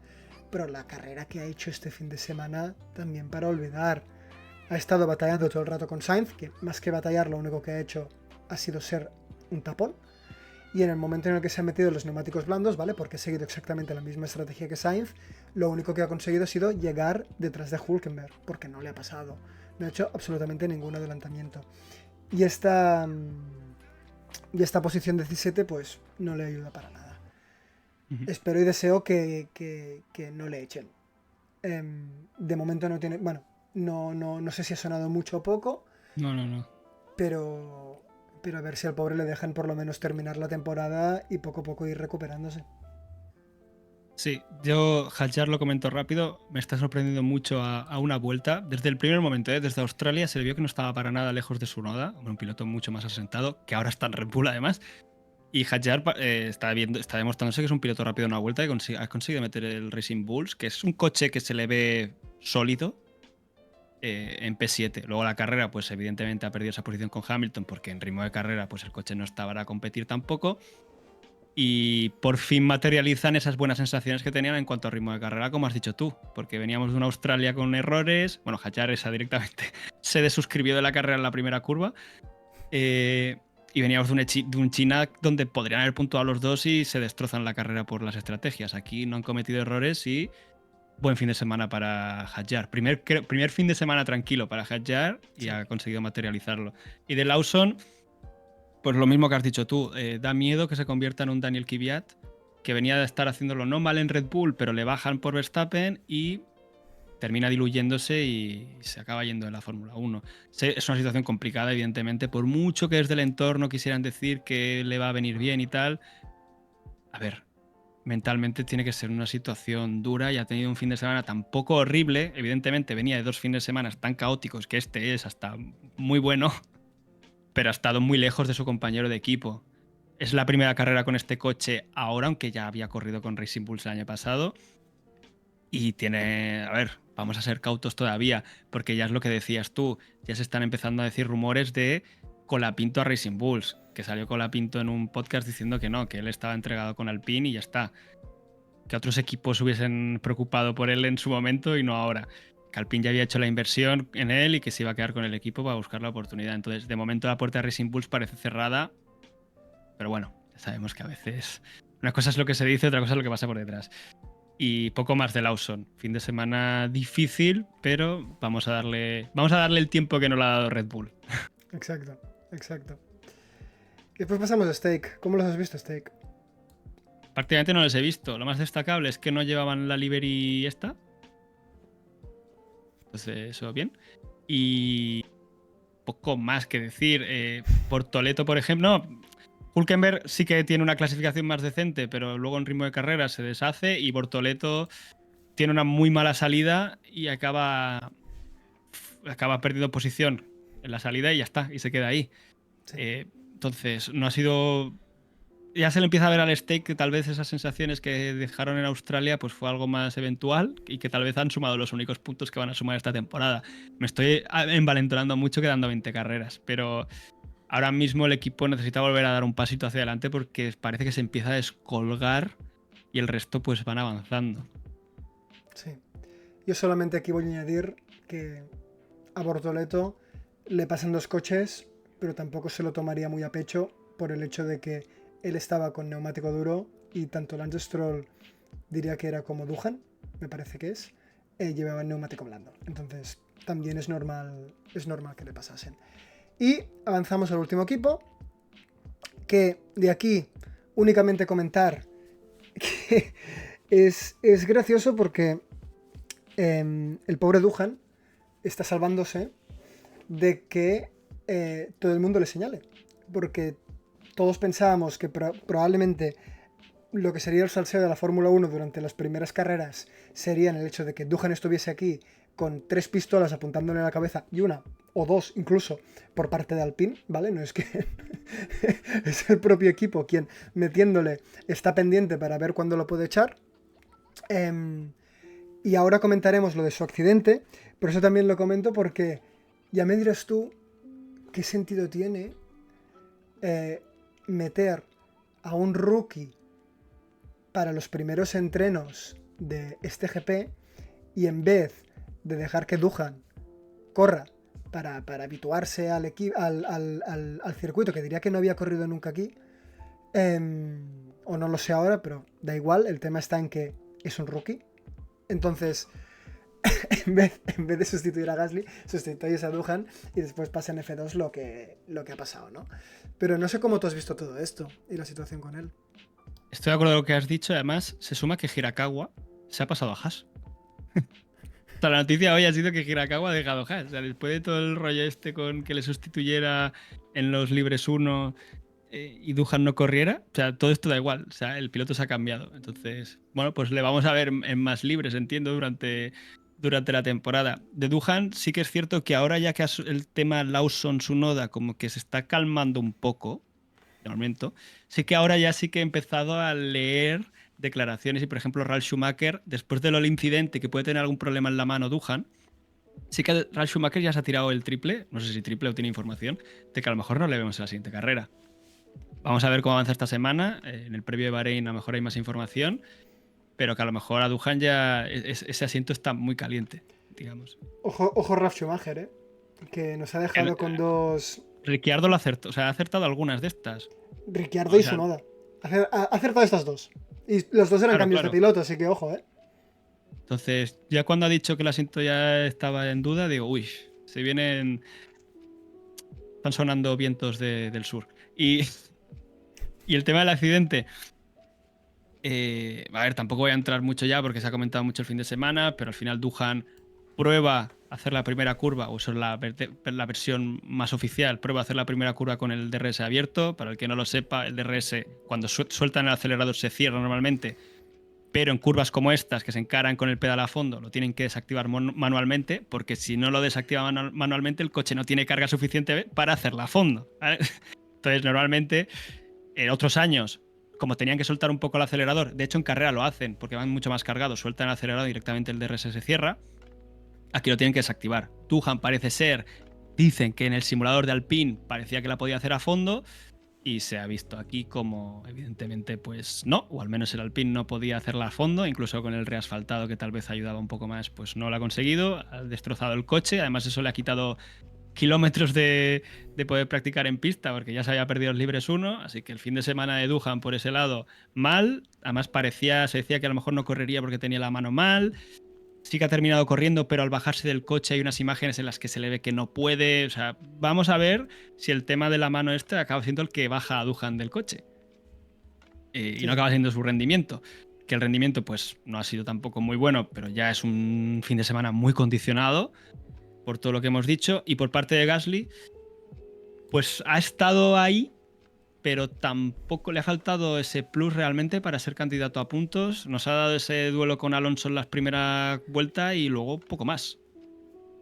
Pero la carrera que ha hecho este fin de semana, también para olvidar. Ha estado batallando todo el rato con Sainz, que más que batallar, lo único que ha hecho ha sido ser un tapón. Y en el momento en el que se han metido los neumáticos blandos, ¿vale? Porque ha seguido exactamente la misma estrategia que Sainz, lo único que ha conseguido ha sido llegar detrás de Hülkenberg, porque no le ha pasado. No ha hecho absolutamente ningún adelantamiento. Y esta posición 17, pues no le ayuda para nada. Espero y deseo que no le echen. De momento no tiene... Bueno, no sé si ha sonado mucho o poco. No. Pero a ver si al pobre le dejan por lo menos terminar la temporada y poco a poco ir recuperándose. Sí, yo, Hadjar, lo comento rápido, me está sorprendiendo mucho a una vuelta. Desde el primer momento, desde Australia, se le vio que no estaba para nada lejos de su Tsunoda, un piloto mucho más asentado, que ahora está en Red Bull además. Y Hadjar está demostrándose que es un piloto rápido en una vuelta y ha conseguido meter el Racing Bulls, que es un coche que se le ve sólido en P7. Luego la carrera, pues evidentemente ha perdido esa posición con Hamilton porque en ritmo de carrera pues el coche no estaba para competir tampoco. Y por fin materializan esas buenas sensaciones que tenían en cuanto a ritmo de carrera, como has dicho tú, porque veníamos de una Australia con errores. Bueno, Hadjar esa directamente se desuscribió de la carrera en la primera curva. Y veníamos de un China donde podrían haber puntuado los dos y se destrozan la carrera por las estrategias. Aquí no han cometido errores y buen fin de semana para Hadjar. Primer fin de semana tranquilo para Hadjar y sí, ha conseguido materializarlo. Y de Lawson, pues lo mismo que has dicho tú, da miedo que se convierta en un Daniel Kvyat, que venía de estar haciéndolo no mal en Red Bull, pero le bajan por Verstappen y termina diluyéndose y se acaba yendo de la Fórmula 1. Es una situación complicada, evidentemente, por mucho que desde el entorno quisieran decir que le va a venir bien y tal. A ver, mentalmente tiene que ser una situación dura y ha tenido un fin de semana tan poco horrible. Evidentemente venía de 2 fines de semana tan caóticos que este es hasta muy bueno, pero ha estado muy lejos de su compañero de equipo. Es la primera carrera con este coche ahora, aunque ya había corrido con Racing Bulls el año pasado. Y tiene, a ver, vamos a ser cautos todavía, porque ya es lo que decías tú, ya se están empezando a decir rumores de Colapinto a Racing Bulls, que salió Colapinto en un podcast diciendo que no, que él estaba entregado con Alpine y ya está. Que otros equipos hubiesen preocupado por él en su momento y no ahora. Que Alpine ya había hecho la inversión en él y que se iba a quedar con el equipo para buscar la oportunidad. Entonces, de momento la puerta de Racing Bulls parece cerrada, pero bueno, ya sabemos que a veces una cosa es lo que se dice, otra cosa es lo que pasa por detrás. Y poco más de Lawson. Fin de semana difícil, pero vamos a darle el tiempo que nos lo ha dado Red Bull. Exacto. Y después pasamos a Stake. ¿Cómo los has visto, Stake? Prácticamente no les he visto. Lo más destacable es que no llevaban la livery esta. Entonces, eso bien. Y poco más que decir. Bortoleto, por ejemplo. No, Hülkenberg sí que tiene una clasificación más decente, pero luego en ritmo de carrera se deshace. Y Bortoleto tiene una muy mala salida y acaba perdiendo posición en la salida y ya está. Y se queda ahí. Sí. Entonces, no ha sido... Ya se le empieza a ver al Stake que tal vez esas sensaciones que dejaron en Australia pues fue algo más eventual y que tal vez han sumado los únicos puntos que van a sumar esta temporada. Me estoy envalentonando mucho quedando 20 carreras, pero ahora mismo el equipo necesita volver a dar un pasito hacia adelante porque parece que se empieza a descolgar y el resto pues van avanzando. Sí. Yo solamente aquí voy a añadir que a Bortoleto le pasan 2 coches, pero tampoco se lo tomaría muy a pecho por el hecho de que él estaba con neumático duro y tanto Lance Stroll, diría que era como Doohan, me parece que es, llevaba el neumático blando. Entonces también es normal que le pasasen. Y avanzamos al último equipo, que de aquí únicamente comentar que es gracioso porque el pobre Doohan está salvándose de que todo el mundo le señale. Porque todos pensábamos que probablemente lo que sería el salseo de la Fórmula 1 durante las primeras carreras sería en el hecho de que Doohan estuviese aquí con 3 pistolas apuntándole a la cabeza y una o 2 incluso por parte de Alpine, ¿vale? No es que es el propio equipo quien metiéndole está pendiente para ver cuándo lo puede echar. Y ahora comentaremos lo de su accidente, pero eso también lo comento porque ya me dirás tú qué sentido tiene meter a un rookie para los primeros entrenos de este GP y en vez de dejar que Doohan corra para habituarse al circuito, que diría que no había corrido nunca aquí, o no lo sé ahora, pero da igual, el tema está en que es un rookie. Entonces, en vez de sustituir a Gasly, sustituyes a Doohan y después pasa en F2 lo que ha pasado, ¿no? Pero no sé cómo tú has visto todo esto y la situación con él. Estoy de acuerdo con lo que has dicho, además se suma que Hirakawa se ha pasado a Haas. O sea, la noticia hoy ha sido que Hirakawa ha dejado Haas. O sea, después de todo el rollo este con que le sustituyera en los libres 1 y Doohan no corriera, o sea, todo esto da igual. O sea, el piloto se ha cambiado. Entonces, bueno, pues le vamos a ver en más libres, entiendo, durante la temporada. De Doohan sí que es cierto que ahora ya que el tema Lawson-Tsunoda como que se está calmando un poco, de momento, sí que ahora ya sí que he empezado a leer declaraciones y, por ejemplo, Ralf Schumacher, después del incidente que puede tener algún problema en la mano Doohan, sí que Ralf Schumacher ya se ha tirado el triple, no sé si triple o tiene información, de que a lo mejor no le vemos en la siguiente carrera. Vamos a ver cómo avanza esta semana. En el previo de Bahrein a lo mejor hay más información, pero que a lo mejor a Doohan ya ese asiento está muy caliente, digamos. Ojo Ralf Schumacher, que nos ha dejado con 2... Ricciardo lo acertó, o sea, ha acertado algunas de estas. Ricciardo y Tsunoda. Ha acertado estas 2. Y los 2 eran cambios de piloto, así que ojo, Entonces, ya cuando ha dicho que el asiento ya estaba en duda, digo, uy, se vienen... Están sonando vientos del sur. Y el tema del accidente... a ver, tampoco voy a entrar mucho ya porque se ha comentado mucho el fin de semana, pero al final Doohan prueba hacer la primera curva, o eso es la versión más oficial, prueba a hacer la primera curva con el DRS abierto. Para el que no lo sepa, el DRS cuando sueltan el acelerador se cierra normalmente, pero en curvas como estas, que se encaran con el pedal a fondo, lo tienen que desactivar manualmente, porque si no lo desactiva manualmente, el coche no tiene carga suficiente para hacerla a fondo, ¿vale? Entonces, normalmente, en otros años, como tenían que soltar un poco el acelerador, de hecho en carrera lo hacen, porque van mucho más cargados, sueltan el acelerador y directamente el DRS se cierra. aquí lo tienen que desactivar. Duhan parece ser, dicen que en el simulador de Alpine parecía que la podía hacer a fondo y se ha visto aquí como evidentemente pues no, o al menos el Alpine no podía hacerla a fondo, incluso con el reasfaltado que tal vez ayudaba un poco más, pues no lo ha conseguido, ha destrozado el coche, además eso le ha quitado kilómetros de poder practicar en pista porque ya se había perdido los libres 1, así que el fin de semana de Duhan por ese lado mal, además se decía que a lo mejor no correría porque tenía la mano mal. Sí que ha terminado corriendo, pero al bajarse del coche hay unas imágenes en las que se le ve que no puede. O sea, vamos a ver si el tema de la mano acaba siendo el que baja a Duhan del coche. Y no acaba siendo su rendimiento. Que el rendimiento, pues, no ha sido tampoco muy bueno, pero ya es un fin de semana muy condicionado por todo lo que hemos dicho. Y por parte de Gasly, pues ha estado ahí, pero tampoco le ha faltado ese plus realmente para ser candidato a puntos. Nos ha dado ese duelo con Alonso en las primeras vueltas y luego poco más.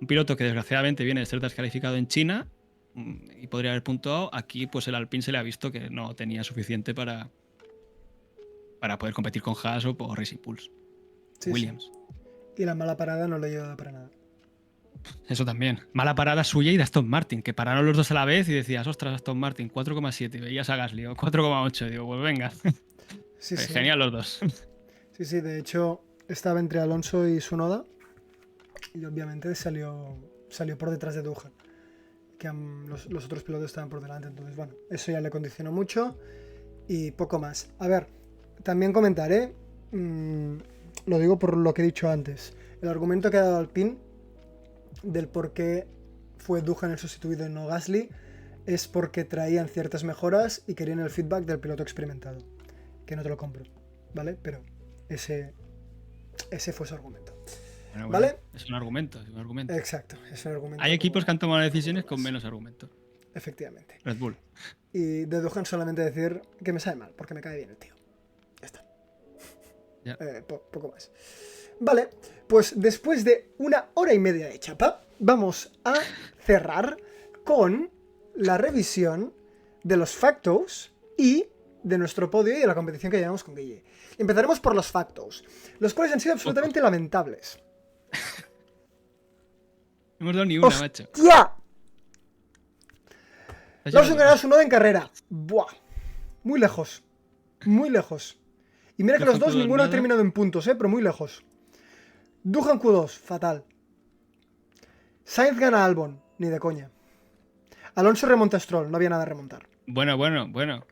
Un piloto que desgraciadamente viene de ser descalificado en China y podría haber puntuado. Aquí pues el Alpine se le ha visto que no tenía suficiente para poder competir con Haas o Racing Bulls. Sí, Williams. Sí. Y la mala parada no lo lleva para nada. Eso también. Mala parada suya y de Aston Martin, que pararon los dos a la vez y decías, ostras, Aston Martin, 4,7. Veías a Gasly, 4,8. Digo, pues venga. Sí, sí. Genial los dos. Sí, sí, de hecho estaba entre Alonso y Tsunoda y obviamente salió por detrás de Duhan, que los otros pilotos estaban por delante, entonces bueno, eso ya le condicionó mucho y poco más. A ver, también comentaré, lo digo por lo que he dicho antes, el argumento que ha dado Alpine del por qué fue Duhan el sustituido y no Gasly es porque traían ciertas mejoras y querían el feedback del piloto experimentado, que no te lo compro, ¿vale? Pero ese fue su argumento. Bueno, ¿Vale? Es un argumento, es un argumento. Exacto, es un argumento. Hay equipos que han tomado decisiones con menos argumento. Efectivamente. Red Bull. Y de Duhan solamente decir que me sabe mal, porque me cae bien el tío. Ya está. Ya. Poco más. Vale, pues después de 1 hora y media de chapa, vamos a cerrar con la revisión de los factos y de nuestro podio y de la competición que llevamos con Guille. Empezaremos por los factos, los cuales han sido absolutamente lamentables. No hemos dado ni una, macho. ¡Hostia! Lawson ganó su nodo en carrera. Buah. Muy lejos. Muy lejos. Y mira que los dos ninguno ha terminado en puntos, pero muy lejos. Duhan Q2, fatal. Sainz gana a Albon, ni de coña. Alonso remonta a Stroll, no había nada a remontar. Bueno.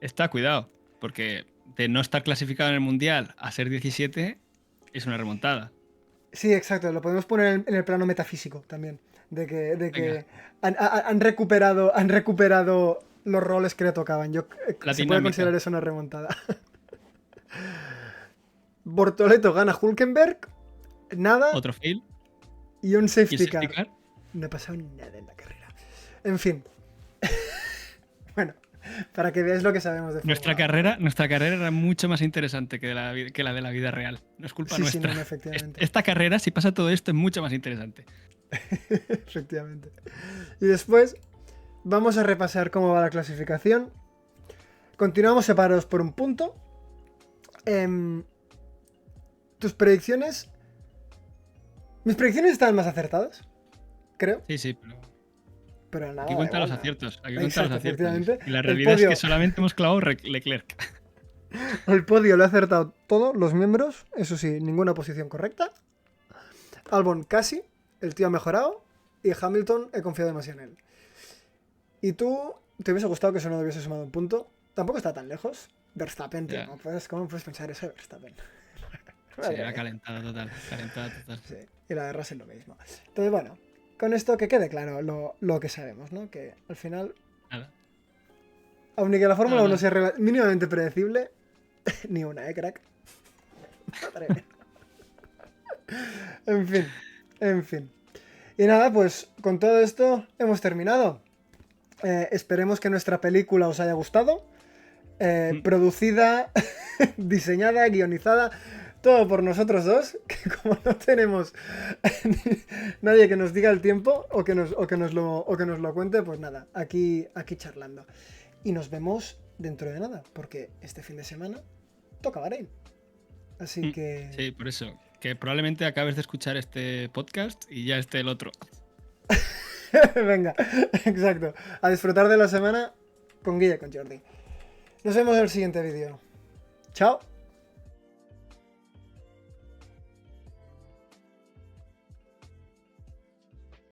Está, cuidado, porque de no estar clasificado en el Mundial a ser 17 es una remontada. Sí, exacto, lo podemos poner en el plano metafísico también. De que han recuperado los roles que le tocaban. Se puede considerar eso una remontada. Bortoleto gana Hülkenberg. Nada. Otro fail. Y un safety car. No ha pasado nada en la carrera. En fin. Bueno, para que veáis lo que sabemos de nuestra carrera era mucho más interesante que la de la vida real. No es culpa nuestra. Sí, no, efectivamente. Esta carrera, si pasa todo esto, es mucho más interesante. Efectivamente. Y después vamos a repasar cómo va la clasificación. Continuamos separados por un punto. Tus predicciones... Mis predicciones estaban más acertadas, creo. Sí, pero nada. Aquí cuentan los aciertos. Y la realidad podio... es que solamente hemos clavado Leclerc. El podio lo ha acertado todos los miembros. Eso sí, ninguna posición correcta. Albon casi. El tío ha mejorado. Y Hamilton he confiado demasiado en él. Y tú, te hubiese gustado que eso no hubiese sumado un punto. Tampoco está tan lejos. Verstappen, tío. ¿Cómo puedes pensar eso de Verstappen? Sí, era calentado total. Sí, y la de Russell lo mismo. Entonces, bueno, con esto que quede claro lo que sabemos, ¿no? Que al final, nada. Aunque la Fórmula 1 sea mínimamente predecible, ni una, crack. Madre mía. En fin. Y nada, pues con todo esto hemos terminado. Esperemos que nuestra película os haya gustado. Producida, diseñada, guionizada, todo por nosotros dos, que como no tenemos nadie que nos diga el tiempo o que nos lo cuente, pues nada, aquí charlando. Y nos vemos dentro de nada, porque este fin de semana toca Bahrein. Así que... Sí, por eso. que probablemente acabes de escuchar este podcast y ya esté el otro. Venga, exacto. A disfrutar de la semana con Guille, con Jordi. Nos vemos en el siguiente vídeo. Chao.